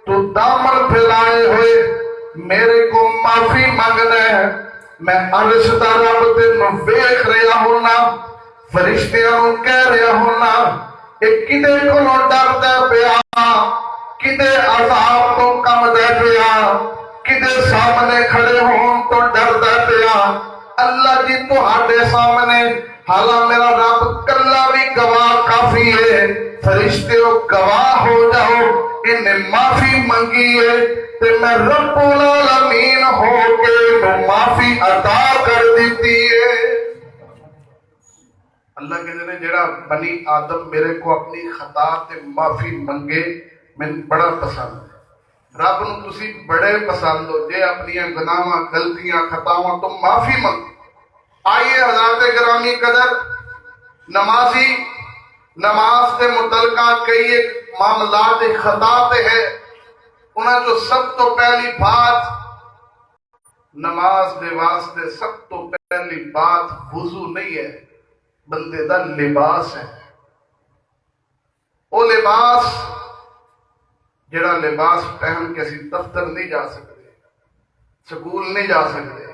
تو دامن پھیلائے ہوئے میرے کو معافی مانگنا ہے میں عرش دا رب تینوں ویکھ رہا ہونا فرشتیاں نوں کہہ رہا ہونا ایک کدے کولوں ڈردا پیا کدے عذاب تو کمدا پیا کدے سامنے کھڑے ہون تو ڈردا پیا اللہ جی تہاڈے سامنے حالاں میرا رب کلا بھی گواہ کافی ہے فرشتیوں گواہ ہو جاؤ انہیں معافی منگی ہے تے میں رب العالمین ہو کے معافی عطا کر دیتی ہے اللہ کے نے جڑا بنی آدم میرے کو اپنی خطا تے معافی منگے میں بڑا پسند ہے رب نو تسی بڑے پسند ہو جے اپنی گناہاں غلطیاں خطاواں تو معافی منگ آئیے حضرات گرامی قدر نمازی نماز سے متعلقہ کئی ایک معاملات خطا تے ہے انہاں جو سب تو پہلی بات نماز دے واسطے سب تو پہلی بات وضو نہیں ہے بندے دا لباس ہے وہ لباس جڑا لباس پہن کے اسی دفتر نہیں جا سکتے سکول نہیں جا سکتے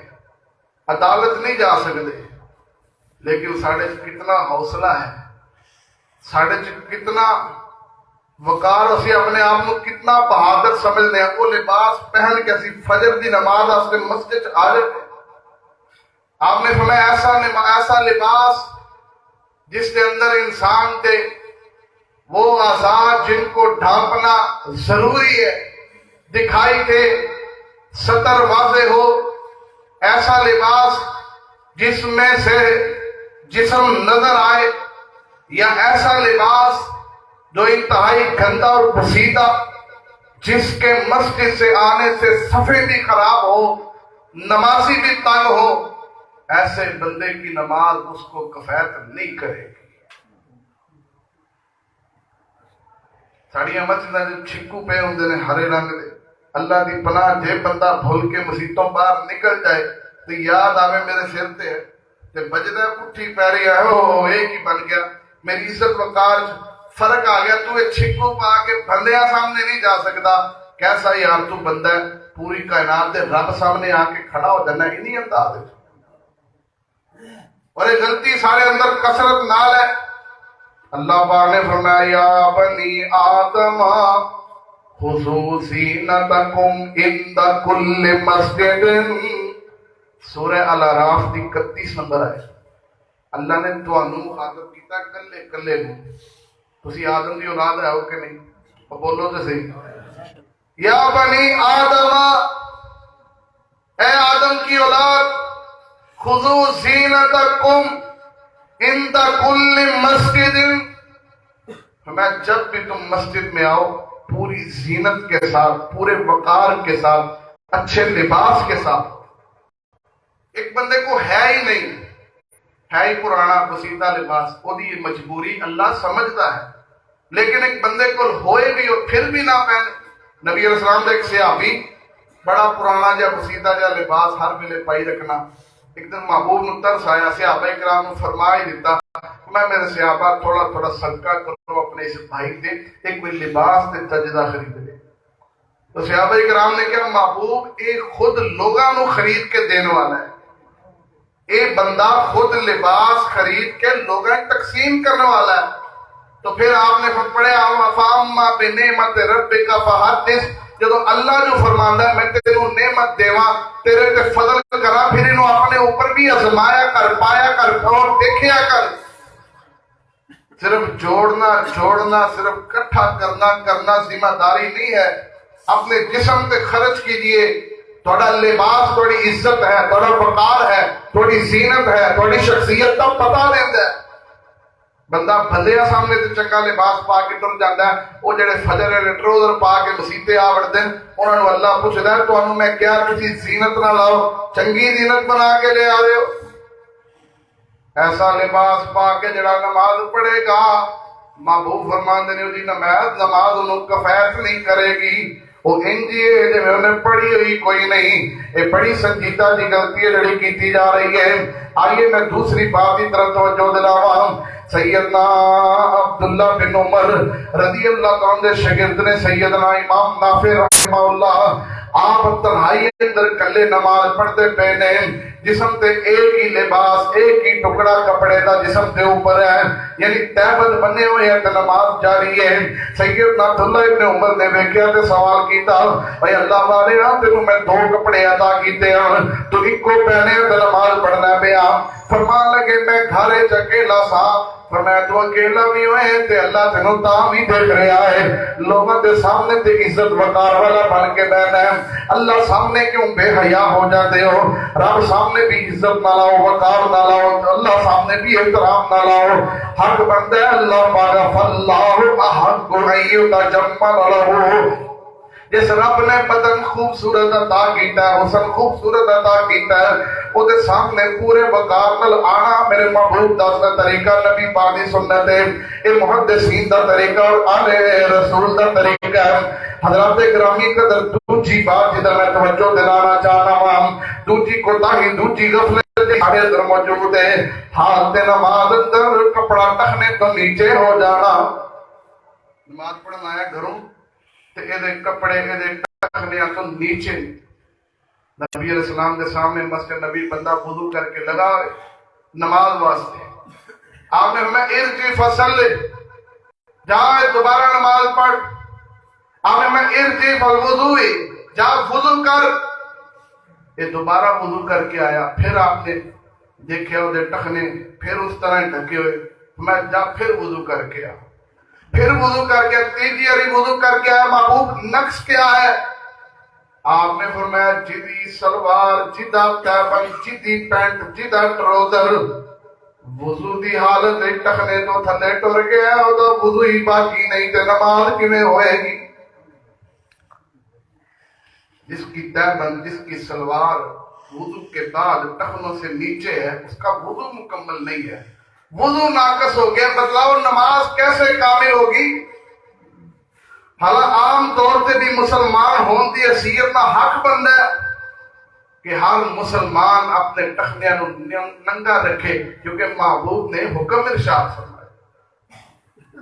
عدالت نہیں جا سکتے لیکن ساڑھے کتنا حوصلہ ہے ساڑھے کتنا وقار اسی اپنے آپ کو کتنا بہادر سمجھنے ہیں وہ لباس پہن کے اسی فجر دی نماز آستے مسجد آ جاتے آپ نے فرمایا ایسا لباس جس کے اندر انسان دے وہ آزاد جن کو ڈھانپنا ضروری ہے دکھائی دے سطر واضح ہو ایسا لباس جس میں سے جسم نظر آئے یا ایسا لباس جو انتہائی گندا اور پسیدہ جس کے مسجد سے آنے سے صفے بھی خراب ہو نمازی بھی تنگ ہو ایسے بندے کی نماز اس کو کفایت نہیں کرے گی ساڑیاں مسجداں جو چھکو پہ ہوندے نے ہرے رنگ دے اللہ دی پناہ جے بندہ بھول کے مسیتوں باہر نکل جائے تو یاد آوے میرے سر تے ہے تے بجدہ پٹھی پیری ہے ایک ہی بن گیا میری عزت وقار فرق آ گیا تو یہ چھکو پا کے بندیاں سامنے نہیں جا سکتا کیسا یار تو بندہ ہے پوری کائنات دے رب سامنے آ کے کھڑا ہو جانا ہی نہیں انداز ہے اور یہ غلطی سارے اندر کثرت نال ہے اللہ پاک نے فرمایا یا بنی آدم خذوا زینتکم عند کل مسجد سورہ الاعراف دی 31 نمبر ہے اللہ نے تانوں مخاطب کیتا کلے کلے نوں تسی آدم دی اولاد ہے ہو کہ نہیں بولو تے صحیح یا بنی آدم اے آدم کی اولاد خذوا زینتکم عند کل مسجد میں جب بھی تم مسجد میں آؤ پوری زینت کے ساتھ پورے وقار کے ساتھ اچھے لباس کے ساتھ ایک بندے کو ہے ہی نہیں ہے ہی پرانا بسیطہ لباس وہ دی مجبوری اللہ سمجھتا ہے لیکن ایک بندے کو ہوئے بھی اور پھر بھی نہ پہنے نبی علیہ السلام نے ایک صحابی بڑا پرانا جا بسیطہ جا لباس ہر ویلے پائی رکھنا ایک دن محبوب نو ترس آیا صحابہ کرام نے فرما ہی دیتا میں میرے صحابہ تھوڑا تھوڑا صدقہ کرو اپنے اس بھائی دے ایک کوئی لباس تے تجدہ خرید لے تو صحابہ کرام نے کہا محبوب ایک خود لوگاں نو خرید کے دینے والا ہے ایک بندہ خود لباس خرید کے لوگاں تقسیم کرنے والا ہے تو پھر آپ نے پڑھے فاما بنعمت ربک فحدث جدو اللہ جو فرماندا ہے میں تینوں نعمت دیواں تیرے تے فضل کراں پھر انہوں اپنے اوپر بھی آزمایا کر پایا کر اور دیکھیا کر صرف جوڑنا صرف اکٹھا کرنا ذمہ داری نہیں ہے اپنے جسم تے خرچ کیجئے تھوڑا لباس تھوڑی عزت ہے تھوڑا وقار ہے تھوڑی زینت ہے تھوڑی شخصیت تب پتا لیندہ ہے بندہ بھلیا سامنے تے چنگا لباس پا کے ٹر جاندا ہے وہ جڑے فجر ٹروزر پا کے مسیتے آ وڑدے انہاں نوں اللہ پوچھدا ہے تانوں میں کیا تسی زینت نہ لاؤ چنگی زینت بنا کے لے آ رہے ہو ایسا لباس پا کے جڑا نماز پڑھے گا محبوب فرماندے نے دی نماز انہوں کفایت نہیں کرے گی، وہ انجی ہے جو انہیں پڑھی ہوئی کوئی نہیں۔ یہ بڑی سنجیدہ دی غلطی ہے جڑی کیتی جا رہی ہے۔ آئیے میں دوسری بات کی طرف توجہ دلاواں۔ سیدنا عبداللہ بن عمر رضی اللہ تعالیٰ دے شاگرد نے سیدنا امام نافع رحمہ اللہ، آپ تنہائی اندر کلے نماز پڑھتے پے نے، جسم تے ایک ہی لباس، ایک ہی ٹکڑا کپڑے دا جسم دے اوپر ہے، یعنی تہبند بنے ہوئے ہیں تے نماز جاری ہے۔ سیدنا عبداللہ ابن عمر نے ویکھیا تے سوال کیتا، بھائی اللہ والے تینوں میں 2 کپڑے عطا کیتے ہیں، تو ایکو پہنے تے نماز پڑھنا پیا۔ فرمان لگے میں گھر اکیلا سا، فرمایا تو اکیلا بھی ہوئے تے اللہ تینوں تاں بھی دیکھ رہا ہے، لوگوں کے سامنے تے عزت وقار والا بن کے بیٹھنا ہے، اللہ سامنے کیوں بے حیا ہو جاتے ہو؟ رب سامنے بھی عزت نہ لاؤ، وقار نہ لاؤ، اللہ سامنے بھی احترام نہ لاؤ۔ حق بندہ ہے اللہ پاک، فاللہ احق ان یتجمل لہ، جس رب نے بدن خوبصورت عطا کیتا ہے، حسن خوبصورت عطا کیتا ہے، او دے سامنے پورے وقار نال آنا میرے محبوب دا طریقہ، نبی پاک دی سنت ہے، اے محدثین دا طریقہ اور آل رسول دا طریقہ ہے۔ حضرات گرامی قدر دوسری بات جدھر میں توجہ دلانا چاہنا ہوں، دوسری کوتاہی، دوسری غفلت ہمارے اندر موجود ہے، حالت نماز اندر کپڑا ٹخنے تو نیچے ہو جانا۔ نماز پڑھنا آیا گھروں تے اے کپڑے اے ٹخنیاں تو نیچے، نبی علیہ السلام کے سامنے مسجد نبی بندہ وضو کر کے لگا نماز واسطے، آپ نے ہمیں ارجع فصلی، جا دوبارہ نماز پڑھ، آپ نے ہمیں ارجع فالوضو، جا وضو کر، یہ دوبارہ وضو کر کے آیا، پھر آپ نے دیکھے وہ ٹخنے پھر اس طرح ڈھکے ہوئے، میں جا پھر وضو کر کے آیا، پھر وضو کر کے تیجی علی وضو کر کے آیا۔ محبوب نقص کیا ہے؟ آپ نے فرمایا جدی سلوار، جدہ تیبن، جدی پینٹ، جدہ ٹروزر، وضو دی حالت ٹخنے تو تھلے ٹر گیا، وہ تو وضو ہی باقی نہیں تے نماز کیویں ہوئے گی؟ جس کی تیبن، جس کی سلوار وضو کے بعد ٹخنوں سے نیچے ہے، اس کا وضو مکمل نہیں ہے، وضو ناقص ہو گیا، بتلاؤ نماز کیسے کامل ہوگی؟ حالانکہ عام طور سے بھی مسلمان ہون دی حیثیت نہ حق بندا ہے کہ ہر مسلمان اپنے ٹخنیاں نو ننگا رکھے، کیونکہ محبوب نے حکم ارشاد فرمایا،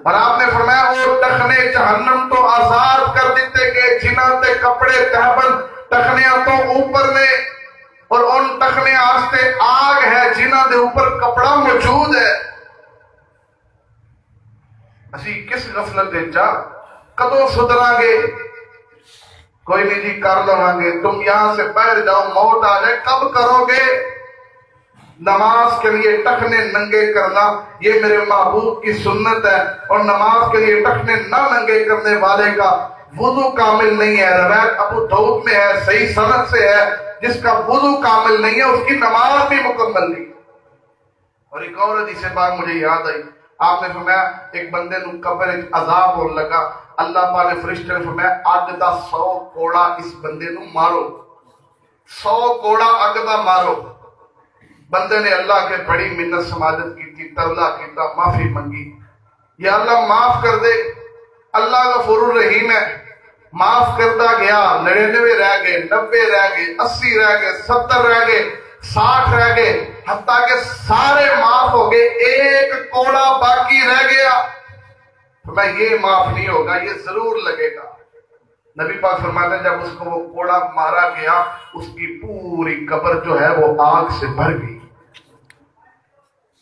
اور آپ نے فرمایا وہ ٹخنے جہنم تو آزاد کر دیتے گئے جنہاں تے کپڑے تہبند ٹخنیاں تو اوپر نے، اور ان ٹخنے آستے آگ ہے جنہاں دے اوپر کپڑا موجود ہے۔ اسی کس غفلت جا کدوں سدھریں گے؟ کوئی نہیں جی کر لواں گے، تم یہاں سے باہر جاؤ موت آ جائے، کب کرو گے؟ نماز کے لیے ٹخنے ننگے کرنا یہ میرے محبوب کی سنت ہے، اور نماز کے لیے ٹخنے نہ ننگے کرنے والے کا وضو کامل نہیں ہے۔ روایت ابو داؤد میں ہے، صحیح سند سے ہے، جس کا وضو کامل نہیں ہے اس کی نماز بھی مکمل نہیں۔ اور ایک اور حدیث بات مجھے یاد آئی، آپ نے فرمایا ایک بندے نو قبر عذاب ہون لگا، اللہ پاک نے فرشتے نے فرمایا اگ دا 100 کوڑا اس بندے نو مارو، 100 کوڑا اگ دا مارو۔ بندے نے اللہ کے بڑی منت سماجت کی تھی، ترلا کیتا، معافی منگی، یا اللہ معاف کر دے، اللہ غفور الرحیم ہے، معاف کرتا گیا، 99 رہ گئے، 90 رہ گئے، 80 رہ گئے، 70 رہ گئے، 60 رہ گئے، حتیٰ کہ سارے معاف ہو گئے، ایک کوڑا باقی رہ گیا۔ میں یہ معاف نہیں ہوگا، یہ ضرور لگے گا۔ نبی پاک فرماتے ہیں جب اس کو وہ کوڑا مارا گیا، اس کی پوری قبر جو ہے وہ آگ سے بھر گئی۔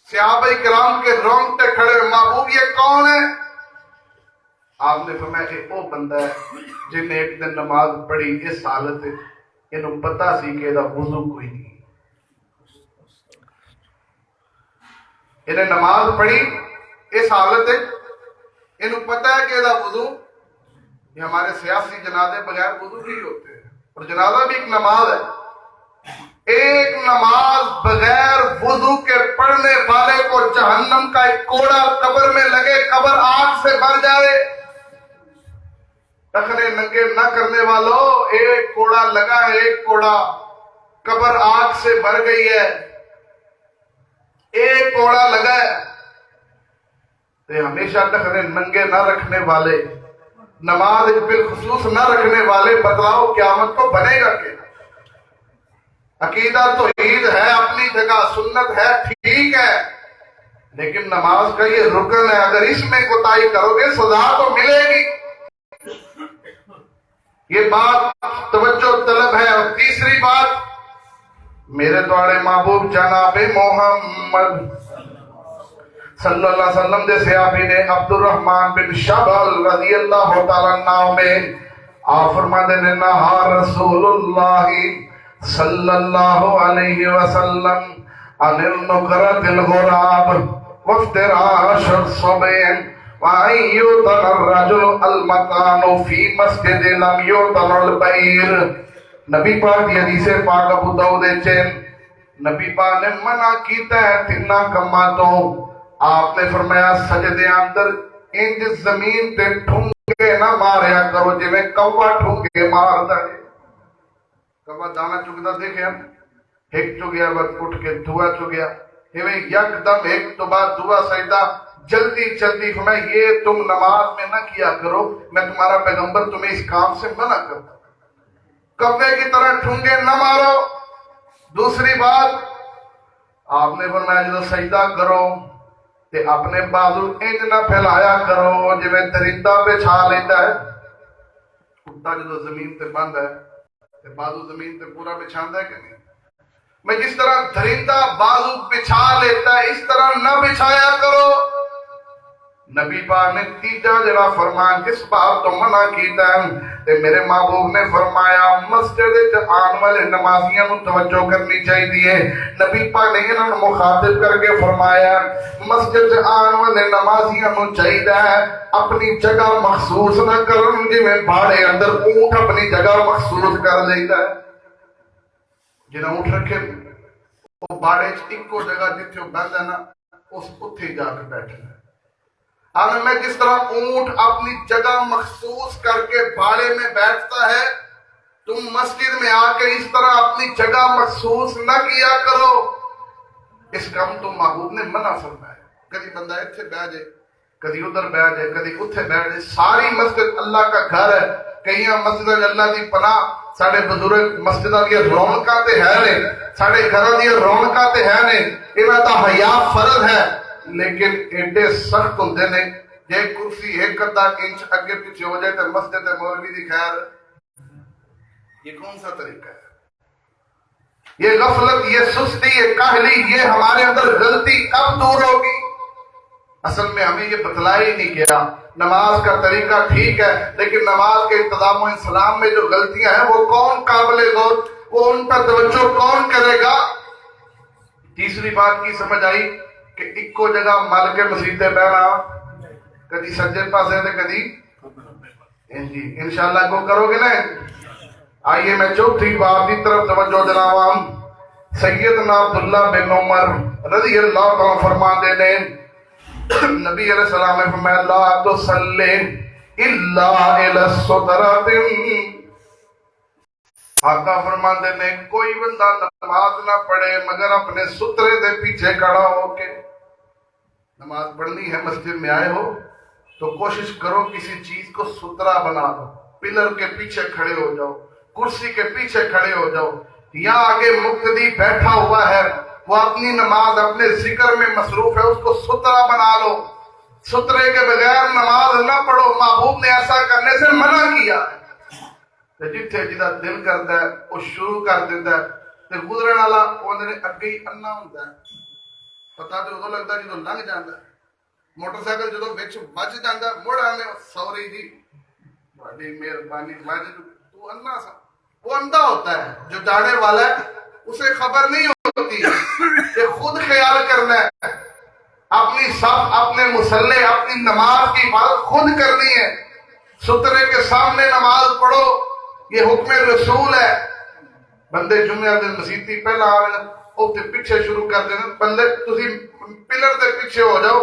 صحابہ کرام کے رونگٹے کھڑے، محبوب یہ کون ہے؟ آپ نے فرمایا کہ وہ بندہ ہے جن نے ایک دن نماز پڑھی اس حالت انہوں پتا سی کہ دا وضو کوئی نہیں، انہیں نماز پڑھی اس حالت انہوں پتا ہے کہ دا وضو، یہ ہمارے سیاسی جنازے بغیر وضو نہیں ہوتے ہیں، اور جنازہ بھی ایک نماز ہے۔ ایک نماز بغیر وضو کے پڑھنے والے کو جہنم کا ایک کوڑا قبر میں لگے، قبر آگ سے بھر جائے۔ ٹخنے ننگے نہ کرنے والوں، ایک کوڑا لگا ہے، ایک کوڑا، قبر آگ سے بھر گئی ہے، ایک کوڑا لگا ہے، تے ہمیشہ ٹخنے ننگے نہ رکھنے والے، نماز بالخصوص نہ رکھنے والے، بتلاؤ قیامت کو بنے گا کہ عقیدہ توحید ہے اپنی جگہ، سنت ہے ٹھیک ہے، لیکن نماز کا یہ رکن ہے، اگر اس میں کوتاہی کرو گے سزا تو ملے گی۔ یہ بات توجہ طلب ہے۔ اور تیسری بات، میرے دوارے محبوب جناب محمد صلی اللہ علیہ وسلم دے صحابی نے عبد الرحمن بن شبل رضی اللہ تعالیٰ عنہ میں آپ فرماتے ہیں نہا رسول اللہ صلی اللہ علیہ وسلم عن النقرۃ الغراب وافتراش الصبین وَأَن يُؤْتَنَ الرَّجُلُ الْمَكَانُ فِي مَسْجِدٍ لَمْ يُؤْتَنُ الْبَعِيرُ۔ نبی پاک دی حدیث پاک ابو داؤد چین نبی پاک نے منع کیتا ہے تینا کما تو آپ نے فرمایا سجدے اندر انج زمین تے ٹھونگے نہ ماریا کرو جی میں کوا ٹھونگے ماردا ہے۔ کوا دانا چگدا دیکھے ہم ایک چگیا بعد اٹھ کے دعا چگیا ایویں یک دم ایک تو بعد دعا سجدہ جلدی جلدی فرمایا یہ تم نماز میں نہ کیا کرو، میں تمہارا پیغمبر تمہیں اس کام سے منع کرتا، کبے کی طرح ٹھونگے نہ مارو۔ دوسری بات آپ نے فرمایا جب سجدہ کرو تے اپنے بازو انج نہ پھیلایا کرو جی میں درندہ بچھا لیتا ہے، کتا جو زمین تے بند ہے تے بازو زمین تے پورا بچھاندا ہے کہ نہیں، میں جس طرح درندہ بازو بچھا لیتا ہے اس طرح نہ بچھایا کرو۔ نبی پاک نے تیجا جڑا فرمان جس بات تو منع کیتا ہے تے میرے محبوب نے فرمایا مسجد وچ آن والے نمازیاں نوں توجہ کرنی چاہیے۔ نبی پاک نے انہاں نوں مخاطب کر کے فرمایا مسجد وچ آن والے نمازیاں نوں چاہیے اپنی جگہ مخصوص نہ کرن جویں باڑے اندر اونٹ اپنی جگہ مخصوص کر لیتا ہے، جنہاں اونٹ رکھے وہ باڑے چ اکو جگہ جتھے بند ہے نا اس اتھے جا کے بیٹھنا ہے۔ میں جس طرح اونٹ اپنی جگہ مخصوص کر کے باڑے میں بیٹھتا ہے، تم مسجد میں آ کے اس طرح اپنی جگہ مخصوص نہ کیا کرو۔ اس کام تو محبوب نے منع فرمایا۔ کدی بندہ اتھے بیٹھ جائے، کدی ادھر بیٹھ جائے، کدی اتھے بیٹھ جائے، ساری مسجد اللہ کا گھر ہے۔ کئی مسجد اللہ دی پناہ، ساڑے بزرگ مسجداں دی رونقاں تے ہے نے، ساڑے گھراں دی رونقاں تے ہے نے، انہاں دا حیا فرض ہے، لیکن ایڈے سخت ہوندے نے جے کرسی ایک ادھا انچ اگے پیچھے ہو جائے تو مسجد مولوی دی خیر۔ یہ کون سا طریقہ ہے؟ یہ غفلت، یہ سستی، یہ کاہلی، یہ ہمارے اندر غلطی کب دور ہوگی؟ اصل میں ہمیں یہ بتلایا ہی نہیں گیا۔ نماز کا طریقہ ٹھیک ہے لیکن نماز کے انتظام و انسلام میں جو غلطیاں ہیں وہ کون قابل غور، وہ ان پر توجہ کون کرے گا؟ تیسری بات کی سمجھ آئی کہ ایکو جگہ مل کے مسیطے بہنا، کدی سجے پاسے تے کدی جی انشاءاللہ کو کرو گے نا۔ آئیے میں چوتھی بات کی طرف توجہ دلاواں۔ سیدنا عبداللہ بن عمر رضی اللہ عنہ فرماتے ہیں نبی علیہ السلام نے فرمایا لا تصلی الا الی السترۃ، آقا فرماتے ہیں کوئی بندہ نماز نہ پڑھے مگر اپنے سترے دے پیچھے کھڑا ہو کے۔ نماز پڑھنی ہے، مسجد میں آئے ہو تو کوشش کرو کسی چیز کو سترا بنا دو، پلر کے پیچھے کھڑے ہو جاؤ، کرسی کے پیچھے کھڑے ہو جاؤ، یا آگے مقتدی بیٹھا ہوا ہے وہ اپنی نماز اپنے ذکر میں مصروف ہے، اس کو سترا بنا لو۔ سترے کے بغیر نماز نہ پڑھو، محبوب نے ایسا کرنے سے منع کیا۔ جتھے جدا دل کرتا ہے وہ شروع کر دیتا ہے تے گزرن والا اندر اگے ہی انا ہوندا ہے، پتہ تے ادو لگتا جدو لنگ جاندا ہے۔ موٹر سائیکل جدو وچ بج جاندا مڑ آنے سوری جی بڑی مہربانی تو انا سا، وہ اندھا ہوتا ہے، جو جانے والا ہے اسے خبر نہیں ہوتی کہ خود خیال کرنا ہے، اپنی صف، اپنے مصلے، اپنی نماز کی حفاظت خود کرنی ہے۔ سترے کے سامنے نماز پڑھو، یہ حکم رسول ہے۔ بندے جمعہ دن مسیتی پہلا آوے اوتے پیچھے شروع کر دینا، بندے تسی پلر دے پیچھے ہو جاؤ،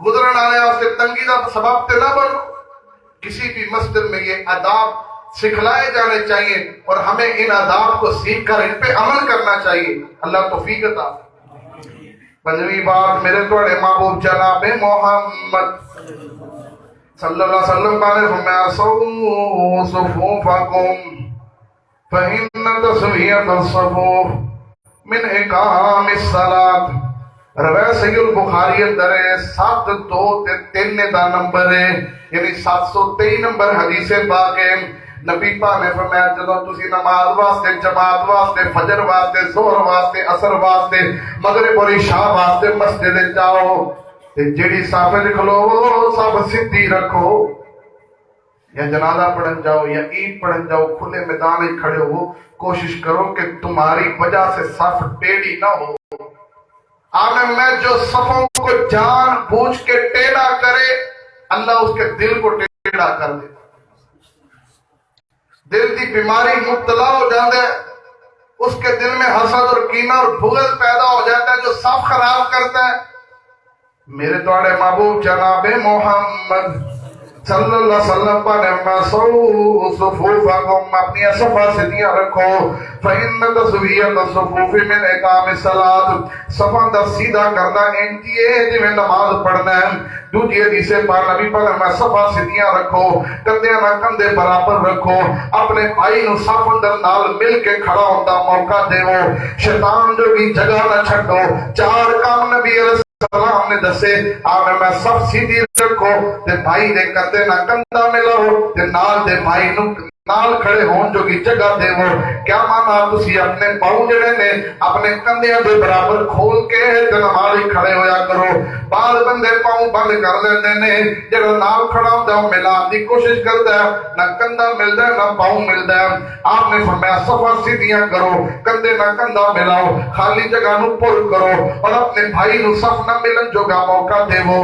گزرن والے واسطے تنگی دا سبب تے نہ بنو۔ کسی بھی مسجد میں یہ آداب سکھلائے جانے چاہیے اور ہمیں ان آداب کو سیکھ کر ان پہ عمل کرنا چاہیے۔ اللہ توفیق عطا۔ پنجویں بات میرے توڑے محبوب جناب محمد صلی اللہ علیہ وسلم نے فرمایا سووا صفوفکم فإن تسویۃ الصفوف من اقام الصلاۃ۔ روایت صحیح البخاری اندر ہے 723 دا نمبر ہے، یعنی 723 نمبر حدیث پاک ہے۔ نبی پاک نے فرمایا جدوں تسی نماز واسطے، جماعت واسطے، فجر واسطے، ظہر واسطے، عصر واسطے، مغرب اور عشاء واسطے مسجد جاؤ تے جیڑی صف وچ کھلو سب سیدھی رکھو، یا جنازہ پڑھن جاؤ یا عید پڑھن جاؤ، کھلے میدان میں کھڑے ہو، کوشش کرو کہ تمہاری وجہ سے صف ٹیڑھی نہ ہو۔ آنے میں جو صفوں کو جان بوجھ کے ٹیڑھا کرے اللہ اس کے دل کو ٹیڑھا کر دے۔ دل کی بیماری مبتلا ہو جاتا ہے، اس کے دل میں حسد اور کینہ اور بغض پیدا ہو جاتا ہے جو صف خراب کرتا ہے۔ میرے توڑے محبوب جناب محمد صلی اللہ علیہ وسلم پر سووا صفوفکم، اپنی صفا سیدھیاں رکھو، فإن تسویۃ الصفوف من اقام الصلاۃ، صفا دا سیدھا کرنا انتی ہے جی میں نماز پڑھنا ہے۔ دوسری حدیث پاک نبی پاک میں صفا سیدھیاں رکھو، کندھے نہ کندھے برابر رکھو، اپنے بھائی نو صف اندر نال مل کے کھڑا ہوتا موقع دیو، شیطان جو بھی جگہ نہ چھڈو۔ چار کام نبی علیہ السلام نے دسے، آگے میں سب سیدھی رکھو تے بھائی دے کندھے نہ کندھا ملاؤ تے نال دے بھائی نو نال کھڑے ہون جو کی جگہ دے وہ۔ کیا مانا تسی اپنے پاؤں جڑے نے اپنے کندھیاں دے برابر کھول کے تے نماز کھڑے ہویا کرو۔ بعض بندے پاؤں بند کر لیندے نے، جڑا نال کھڑا ہوندا ہے ملان دی کوشش کردا ہے، نہ کندھا ملدا ہے نہ پاؤں ملدا ہے۔ آپ نے فرمایا صفاں سیدھیاں کرو، کندھے نہ کندھا ملاؤ، خالی جگہ نو پر کرو اور اپنے بھائی نو صف نہ ملن جو گا موقع دے وہ۔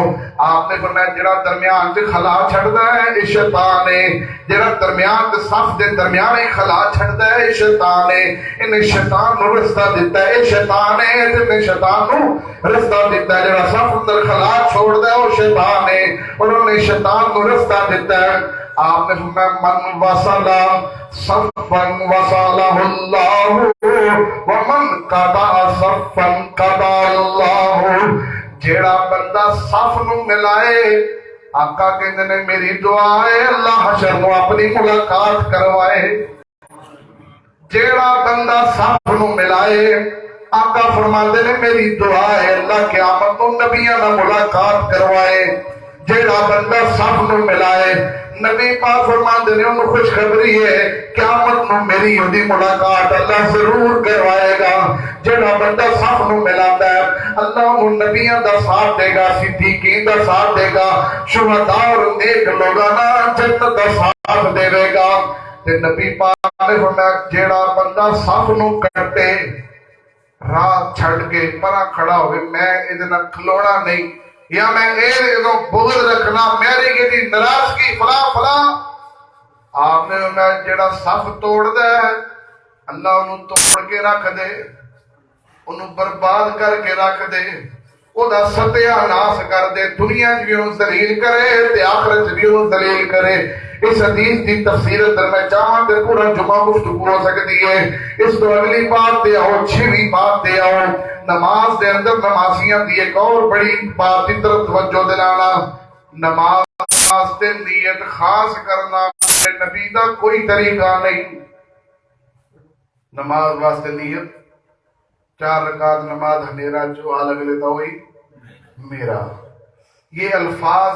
آپ نے فرمایا جڑا درمیان وچ خلا چھڑدا ہے اے شیطان ہے، جڑا درمیان تے صف دے درمیان خلا چھڑدا ہے اے شیطان ہے۔ انہیں شیطان نو رستہ دیتا ہے، اے شیطان ہے تے شیطان نو رستہ دیتا ہے۔ جڑا صف اندر خلا چھوڑدا ہے او شیطان ہے اور انہیں شیطان نو رستہ دیتا ہے۔ آپ نے فرمایا من وصل صفا وصلہ اللہ ومن قطع صفا قطع اللہ۔ جیڑا بندہ صف نو ملائے، آقا کہندے نے میری دعا ہے اللہ حشر نو اپنی ملاقات کروائے۔ جیڑا بندہ صف نو ملائے، آقا فرماندے نے میری دعا ہے اللہ قیامت نو نبیاں نال ملاقات کروائے۔ جیڑا بندہ صف نو ملائے، نبی پاک فرماندے نے انہوں خوشخبری ہے قیامت نو میری اودی ملاقات اللہ ضرور کروائے گا۔ جیڑا بندہ صف نو ملاتا ہے اللہ انہوں نبیوں دا ساتھ دے گا، صدیقین دا ساتھ دے گا، شہداء اور نیک لوگاں نا جنت دا ساتھ دے گا۔ تے نبی پاک نے فرمایا جیڑا بندہ صف نو کٹے، راہ چھڑ کے پرا کھڑا ہوئے، میں ادنا کھلونا نہیں یا میں اے بغض رکھنا میری یہ دی ناراضگی فلاں فلاں۔ آپ نے میں جڑا صف توڑ دے اللہ انہوں توڑ کے رکھ دے، انہوں برباد کر کے رکھ دے، او دا ستیہ ناس کر دے، دنیا بھی انہوں ذلیل کرے تے آخرت بھی انہوں ذلیل کرے۔ اس حدیث دی تفسیر اندر میں چاہاں تے پورا جمعہ گفتگو ہو سکتی ہے۔ اس تو اگلی بات دے آؤ، چھویں بات دے آؤ، نماز دے اندر نمازیاں دی ایک اور بڑی بات کی طرف توجہ دلانا، نماز واسطے نیت خاص کرنا نبی دا کوئی طریقہ نہیں۔ نماز واسطے نیت 4 رکعت نماز ہنیرا جو الگ لیتا ہوئی میرا، یہ الفاظ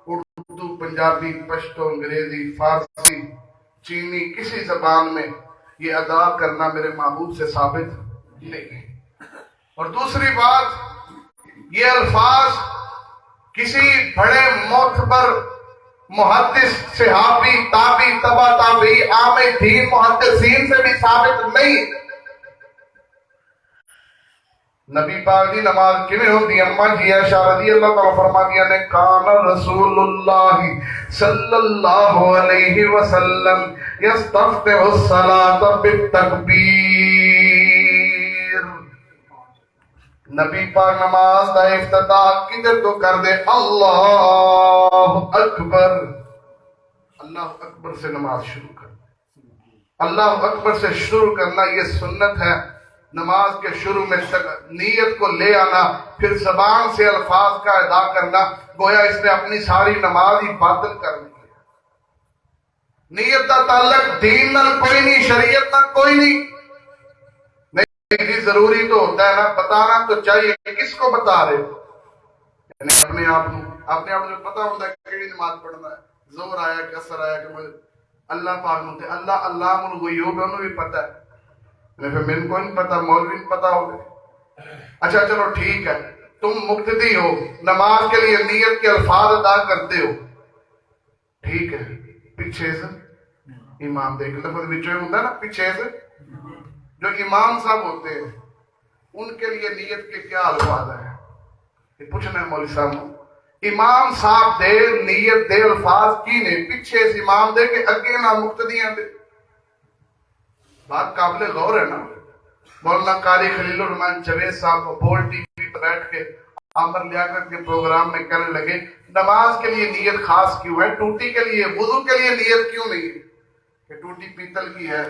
اردو، پنجابی، پشتو، انگریزی، فارسی، چینی کسی زبان میں یہ ادا کرنا میرے محبوب سے ثابت نہیں ہے۔ اور دوسری بات، یہ الفاظ کسی بڑے معتبر محدث، صحابی، تابعی، تبع تابعی، عام دین محدثین سے بھی ثابت نہیں۔ نبی پاک دی نماز کیویں ہوندی ہے؟ اماں جی عائشہ رضی اللہ تعالی فرماندیاں نے کان رسول اللہ صلی اللہ علیہ وسلم یستفتح الصلاۃ بالتکبیر۔ نبی پاک نماز دا افتتاح کدھر تو کر دے اللہ اکبر، اللہ اکبر سے نماز شروع کر۔ اللہ اکبر سے شروع کرنا یہ سنت ہے۔ نماز کے شروع میں نیت کو لے آنا، پھر زبان سے الفاظ کا ادا کرنا، گویا اس نے اپنی ساری نماز ہی باطل کر دی۔ نیت کا تعلق دین نال کوئی نہیں، شریعت نال کوئی نہیں۔ نہیں ضروری تو ہوتا ہے نا، بتانا تو چاہیے، کس کو بتا رہے ہو؟ یعنی اپنے آپ کو پتا ہوتا ہے کہ نماز پڑھنا ہے، زور آیا کہ اثر آیا کہ مجھے اللہ پاک نے اللہ علام الغیوب ہے، انہوں بھی پتا ہے، پھر میں کو نہیں پتا، مولوی نہیں پتا ہوگا۔ اچھا چلو ٹھیک ہے، تم مقتدی ہو، نماز کے لیے نیت کے الفاظ ادا کرتے ہو، ٹھیک ہے، پیچھے سے امام دیکھ لفظ بچے ہوتا ہے نا، پیچھے سے جو امام صاحب ہوتے ہیں ان کے لیے نیت کے کیا الفاظ ہیں؟ یہ پوچھنا ہے مولوی صاحب، امام صاحب دے نیت دے الفاظ کی نے، پیچھے سے امام دے کے اگے نہ مقتدیاں دے، بات قابل غور ہے نا۔ مولانا قاری خلیل الرحمن جوید صاحب کو بول ٹی وی پر بیٹھ کے عامر لیاقت کے پروگرام میں کہنے لگے نماز کے لیے نیت خاص کیوں ہے، ٹوٹی کے لیے، وضو کے لیے نیت کیوں نہیں ہے؟ کہ ٹوٹی پیتل کی ہے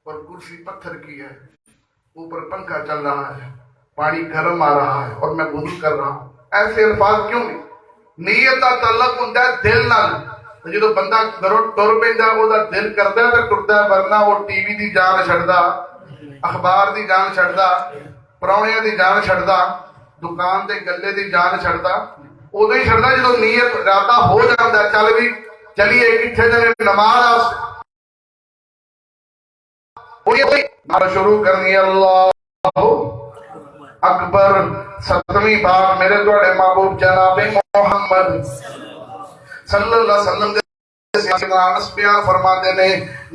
اور کرسی پتھر کی ہے، اوپر پنکھا چل رہا ہے، پانی گرم آ رہا ہے اور میں وضو کر رہا ہوں، ایسے الفاظ کیوں نہیں؟ نیت کا تعلق ہوتا ہے دل نال، جدو بندہ گھروں ٹر پیندا وہ دل کردا ہے تے ٹردا ہے، ورنہ وہ ٹی وی دی جان چھڑدا، اخبار دی جان چھڑدا، پراؤنیاں دی جان چھڑدا، دکان دے گلے دی جان چھڑدا، ادو ہی چھڑدا جدو نیت ارادہ ہو جاندا ہے، چل بھی چلیے کتھے جانے نماز شروع کرنی ہے، اللہ اکبر، ستویں بار میرے توڑے محبوب جناب محمد صلی اللہ علیہ وسلم انس بیان فرما دینے،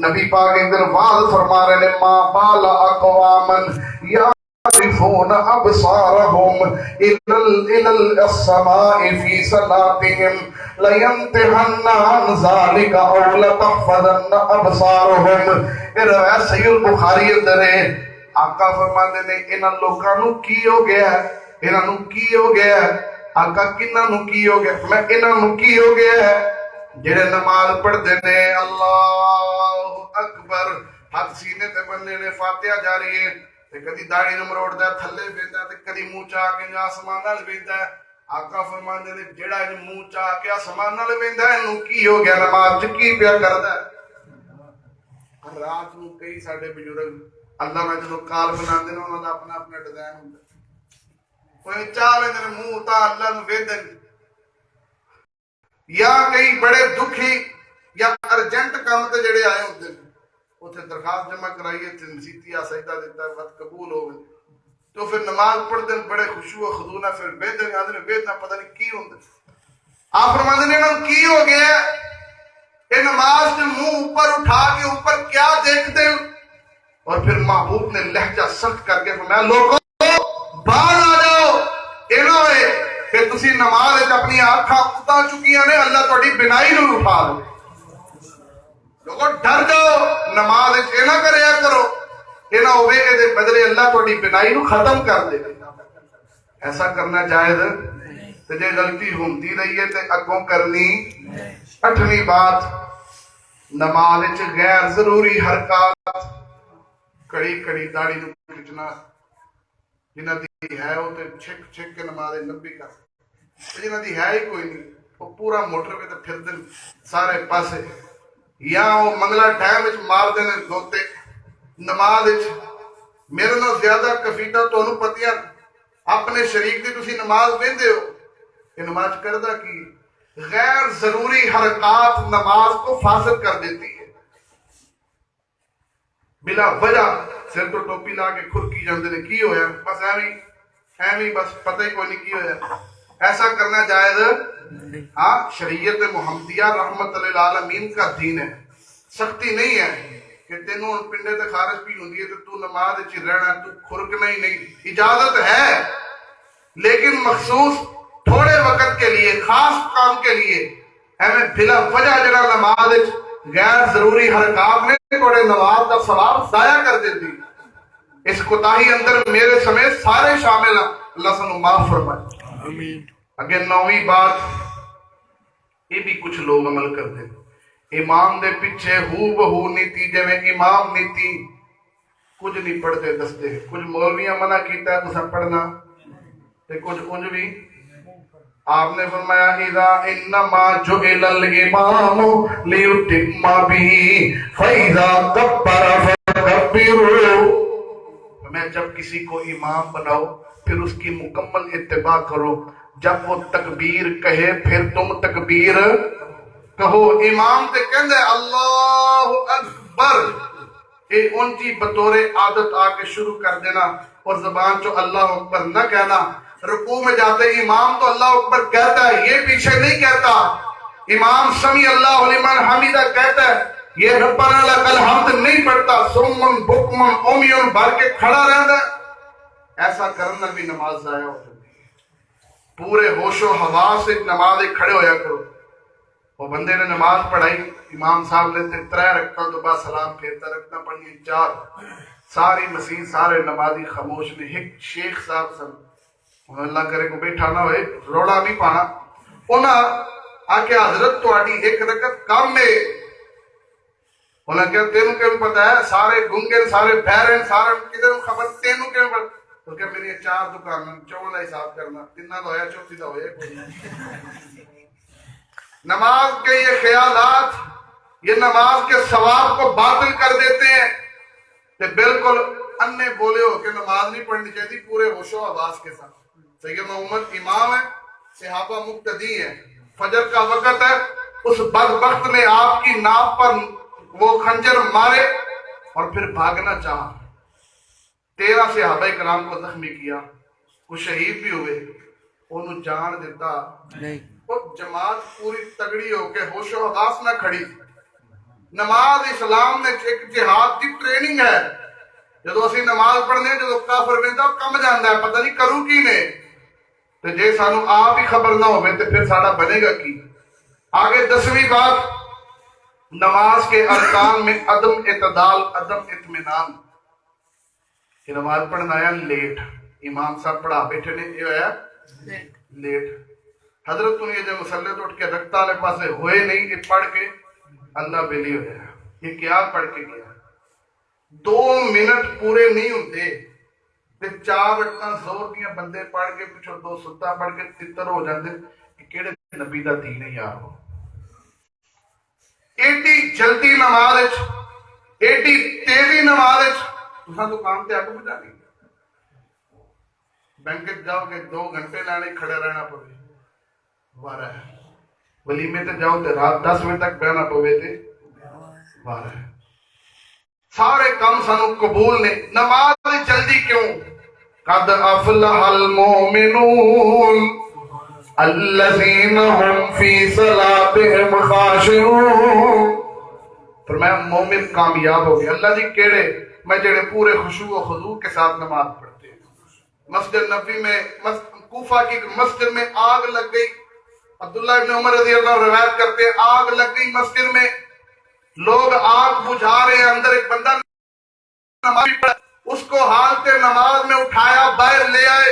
نبی پاک ایک دن واضح فرما رہے ہیں، ما بال اقوامن یعرفون ابصارهم الى السماء في صلاتهم لینتہن عن ذلك او لتحفظن ابصارهم۔ یہ روایت صحیح البخاری اندر ہے۔ آقا فرماتے نے انہاں لوکاں نو کی ہو گیا ہے، انہاں نو کی ہو گیا ہے؟ آقا کنہاں نو کی ہو گیا؟ میں انہاں نو کی ہو گیا ہے جڑے نماز پڑھتے نے، اللہ اکبر، ہاتھ سینے تے بننے نے، فاتحہ جاری ہے، تے کدی داڑھی نو مروڑدا ہے، تھلے ویندا تے کدی منہ چا کے آسمان نال ویندا ہے۔ آقا فرماندے نے جڑا منہ چا کے آسمان نال ویندا ہے اینو کی ہو گیا، نماز چ کی پیا کردا ہے؟ رات نو کئی ساڈے بزرگ اللہ میں جدو کال بناندے نے انہاں دا اپنا اپنا ڈیزائن ہوندا، کوئی چاہ لیندے نے منہ تا اللہ نو ویندے، یا کئی بڑے دکھی یا ارجنٹ کام تے جڑے آئے ہوندے نے اوتھے درخواست جمع کرائیے تے نصیحتیہ سجدہ دیتا ہے، وقت قبول ہو گئے تو پھر نماز پڑھتے ہیں بڑے خشوع و خضوع نال، پھر بیٹھے نے آدھے بیٹھنا پتہ نہیں کی ہوندا۔ آپ فرماتے ہیں انہوں کی ہو گیا کہ نماز سے منہ اوپر اٹھا کے اوپر کیا دیکھتے ہو؟ اور پھر محبوب نے لہجہ سخت کر کے فرمایا لوگوں باہر آ جاؤ، اینا ہوئے کہ تسی نماز اپنی آنکھاں اٹھا چکی ہیں، اللہ تہاڈی بینائی نو اٹھا لو، لوگوں ڈر جاؤ، نماز اینا کریا کرو، اینا ہوئے کہ دے بدلے اللہ تہاڈی بینائی نو ختم کر دے۔ ایسا کرنا جائز تے جے غلطی ہوندی رہی ہے تے اگوں کرنی۔ اٹھویں بات، نماز وچ غیر ضروری حرکات، کڑی کڑی داڑھی نو کھچنا، جنہاں دی ہے وہ تے چھک چھک کے نماز نبی کر، جنہاں دی ہے ہی کوئی نہیں وہ پورا موٹر پہ تے پھر دن سارے پاسے، یا وہ منگلا ٹائم وچ مار دینے دھوتے نماز وچ۔ میرے نال زیادہ کفیتا تانوں پتیاں اپنے شریک دی تسی نماز ویندے ہو، یہ نماز کردہ کی غیر ضروری حرکات نماز کو فاسد کر دیتی ہے۔ بلا وجہ سر تو ٹوپی لا کے کھرکی جاندے نے، کی ہویا؟ بس ایویں بس پتہ ہی کوئی نہیں کی ہویا۔ ایسا کرنا جائز؟ ہاں، شریعت محمدیہ رحمت للعالمین کا دین ہے، سختی نہیں ہے کہ تینوں پنڈے تے خارج بھی ہوندی ہے تو تو نماز وچ رہنا، تو کھرکنا ہی نہیں، اجازت ہے لیکن مخصوص تھوڑے وقت کے لیے، خاص کام کے لیے۔ ایویں بلا وجہ جڑا نماز وچ غیر ضروری حرکات نے تھوڑے نماز کا ثواب ضائع کر دیتی، اس کوتاہی اندر میرے سمیت سارے شامل ہیں، اللہ سنو معاف فرمائے آمین۔ اگے نویں بات، یہ بھی کچھ لوگ عمل کرتے ہیں، امام دے پیچھے ہو بہو نیتی، جے میں امام نیتی کچھ نہیں پڑھتے دستے، کچھ مولویاں منع کیتا ہے تو پڑھنا تے کچھ انج بھی آپ نے فرمایا اذا انما جعل الامام لیتم به فاذا کبر فکبروا، میں جب کسی کو امام بناؤ پھر اس کی مکمل اتباع کرو، جب وہ تکبیر کہے پھر تم تکبیر کہو۔ امام تے کہندے اللہ اکبر، اے ان کی بطور عادت آ کے شروع کر دینا اور زبان چو اللہ اکبر نہ کہنا۔ رکوع میں جاتے امام تو اللہ اکبر کہتا ہے، یہ پیچھے نہیں کہتا۔ امام سمیع اللہ لمن حمیدہ کہتا ہے، یہ ربنا لک الحمد نہیں پڑھتا، سمن بکمن امیون بھر کے کھڑا رہتا ہے۔ ایسا کرنا بھی نماز ضائع ہو جاتی ہے۔ پورے ہوش و حواس سے نماز کھڑے ہویا کرو۔ وہ بندے نے نماز پڑھائی، امام صاحب لیتے 3 رکعتوں تو بعد سلام پھیرتا، رکھنا پڑھنی 4، ساری مسیح سارے نمازی خاموش نے۔ ایک شیخ صاحب سن اللہ کرے کو بیٹھا نہ ہوئے، روڑا نہیں پانا، انہاں آکے حضرت تواڈی 1 رکعت کم ہے۔ انہاں کہا تینوں کیوں پتہ ہے، سارے گنگے سارے بہرے سارے کدھر خبر تینوں کیوں پتہ؟ تو کہ میری 4 دکاناں 14 دا حساب کرنا، 3 دا ہویا 34 دا ہویا کوئی نہیں۔ نماز کے یہ خیالات یہ نماز کے ثواب کو باطل کر دیتے ہیں کہ بالکل انے بولے ہو کہ نماز نہیں پڑھنی چاہیے پورے ہوش و حواس کے ساتھ۔ سیدنا عمر امام ہے، صحابہ مقتدی ہیں، فجر کا وقت ہے، اس بدبخت نے آپ کی ناف پر وہ خنجر مارے اور پھر بھاگنا چاہا۔ 13 صحابہ کرام کو زخمی کیا، وہ شہید بھی ہوئے، انہوں جان دیتا نہیں۔ اور جماعت پوری تگڑی ہو کے ہوش و حواس نہ کھڑی۔ نماز اسلام نے ایک جہاد کی ٹریننگ ہے۔ جدو اسی نماز پڑھنے جدو کافر بنتا کم جاندہ ہے، پتہ نہیں کروں کی نے، تو جے سانو آپ ہی خبر نہ ہوئے تو پھر ساڑا بنے گا کی۔ آگے 10ویں بات، نماز کے ارکان میں عدم اعتدال، عدم اطمینان۔ کہ نماز پڑھنا آیا لیٹ، امام صاحب پڑھا بیٹھے نے یہ آیا لیٹ، حضرت نے جو مسلح تو اٹھ کے رکھتا لے پاسے ہوئے نہیں کہ پڑھ کے اللہ بیلی ہو جائے۔ یہ کیا پڑھ کے گیا؟ 2 منٹ پورے نہیں ہوتے، 4 رکعتاں زور دیا بندے پڑھ کے پچھو 2 ستا پڑھ کے تتر ہو جاندے کہ کیڑے نبی دا دین ہے یار ہو۔ ایڈی جلدی نماز، ایڈی تیزی نماز، تساں دکان تے آگے بجا نہیں بینکٹ جاؤ کہ 2 گھنٹے لانے کھڑے رہنا پڑے، وارہ ہے۔ ولیمے تے جاؤ تے رات 10 بجے تک بہنا پوے تے وارہ ہے۔ سارے کام سانو قبول نے، نماز جلدی کیوں؟ قد افلح المؤمنون الذین هم فی صلاتهم خاشعون۔ فرمایا مومن کامیاب ہو گئے۔ اللہ جی کیڑے؟ میں جڑے پورے خشوع و خضوع کے ساتھ نماز پڑھتے ہیں۔ مسجد نبی میں کوفہ کی مسجد میں آگ لگ گئی، عبداللہ ابن عمر رضی اللہ عنہ روایت کرتے ہیں آگ لگ گئی مسجد میں، لوگ آگ بجھا رہے ہیں، اندر ایک بندہ نماز پڑھا، اس کو حالت نماز میں اٹھایا باہر لے آئے،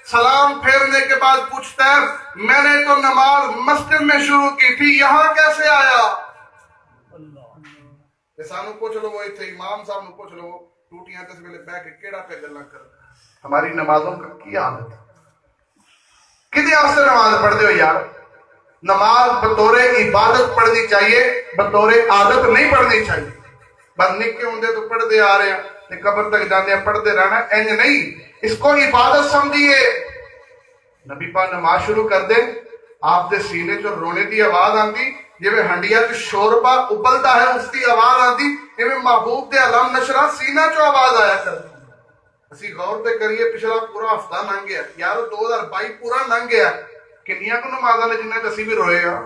سلام پھیرنے کے بعد پوچھتا ہے میں نے تو نماز مسجد میں شروع کی تھی، یہاں کیسے آیا؟ سانو پوچھ لو، وہ تھے امام صاحب نو پوچھ لو، ٹوٹیاں تے ویلے بیٹھ کے کیڑا پہ گلاں کر ہماری نمازوں کا کیا حالت ہے؟ کدی واسطے نماز پڑھتے ہو یار؟ نماز بطور عبادت پڑھنی چاہیے، بطور عادت نہیں پڑھنی چاہیے۔ بس نکے ہوندے تو پڑھتے آ رہے ہیں، قبر تک جانے ہیں پڑھتے رہنا، اینج نہیں، اس کو عبادت سمجھیے۔ نبی پاک نماز شروع کر دے، آپ دے سینے جو رونے دی آواز آندی، جب ہنڈیا جو شوربا ابلتا ہے اس کی آواز آتی، جب محبوب دے علم نشرہ سینہ جو آواز آیا کرتی۔ اسی غور تے کریے پچھلا پورا ہفتہ لنگ گیا، یار 2022 پورا لنگ گیا، کنیاں کو نمازاں نے جنہیں دسی بھی روئے گا۔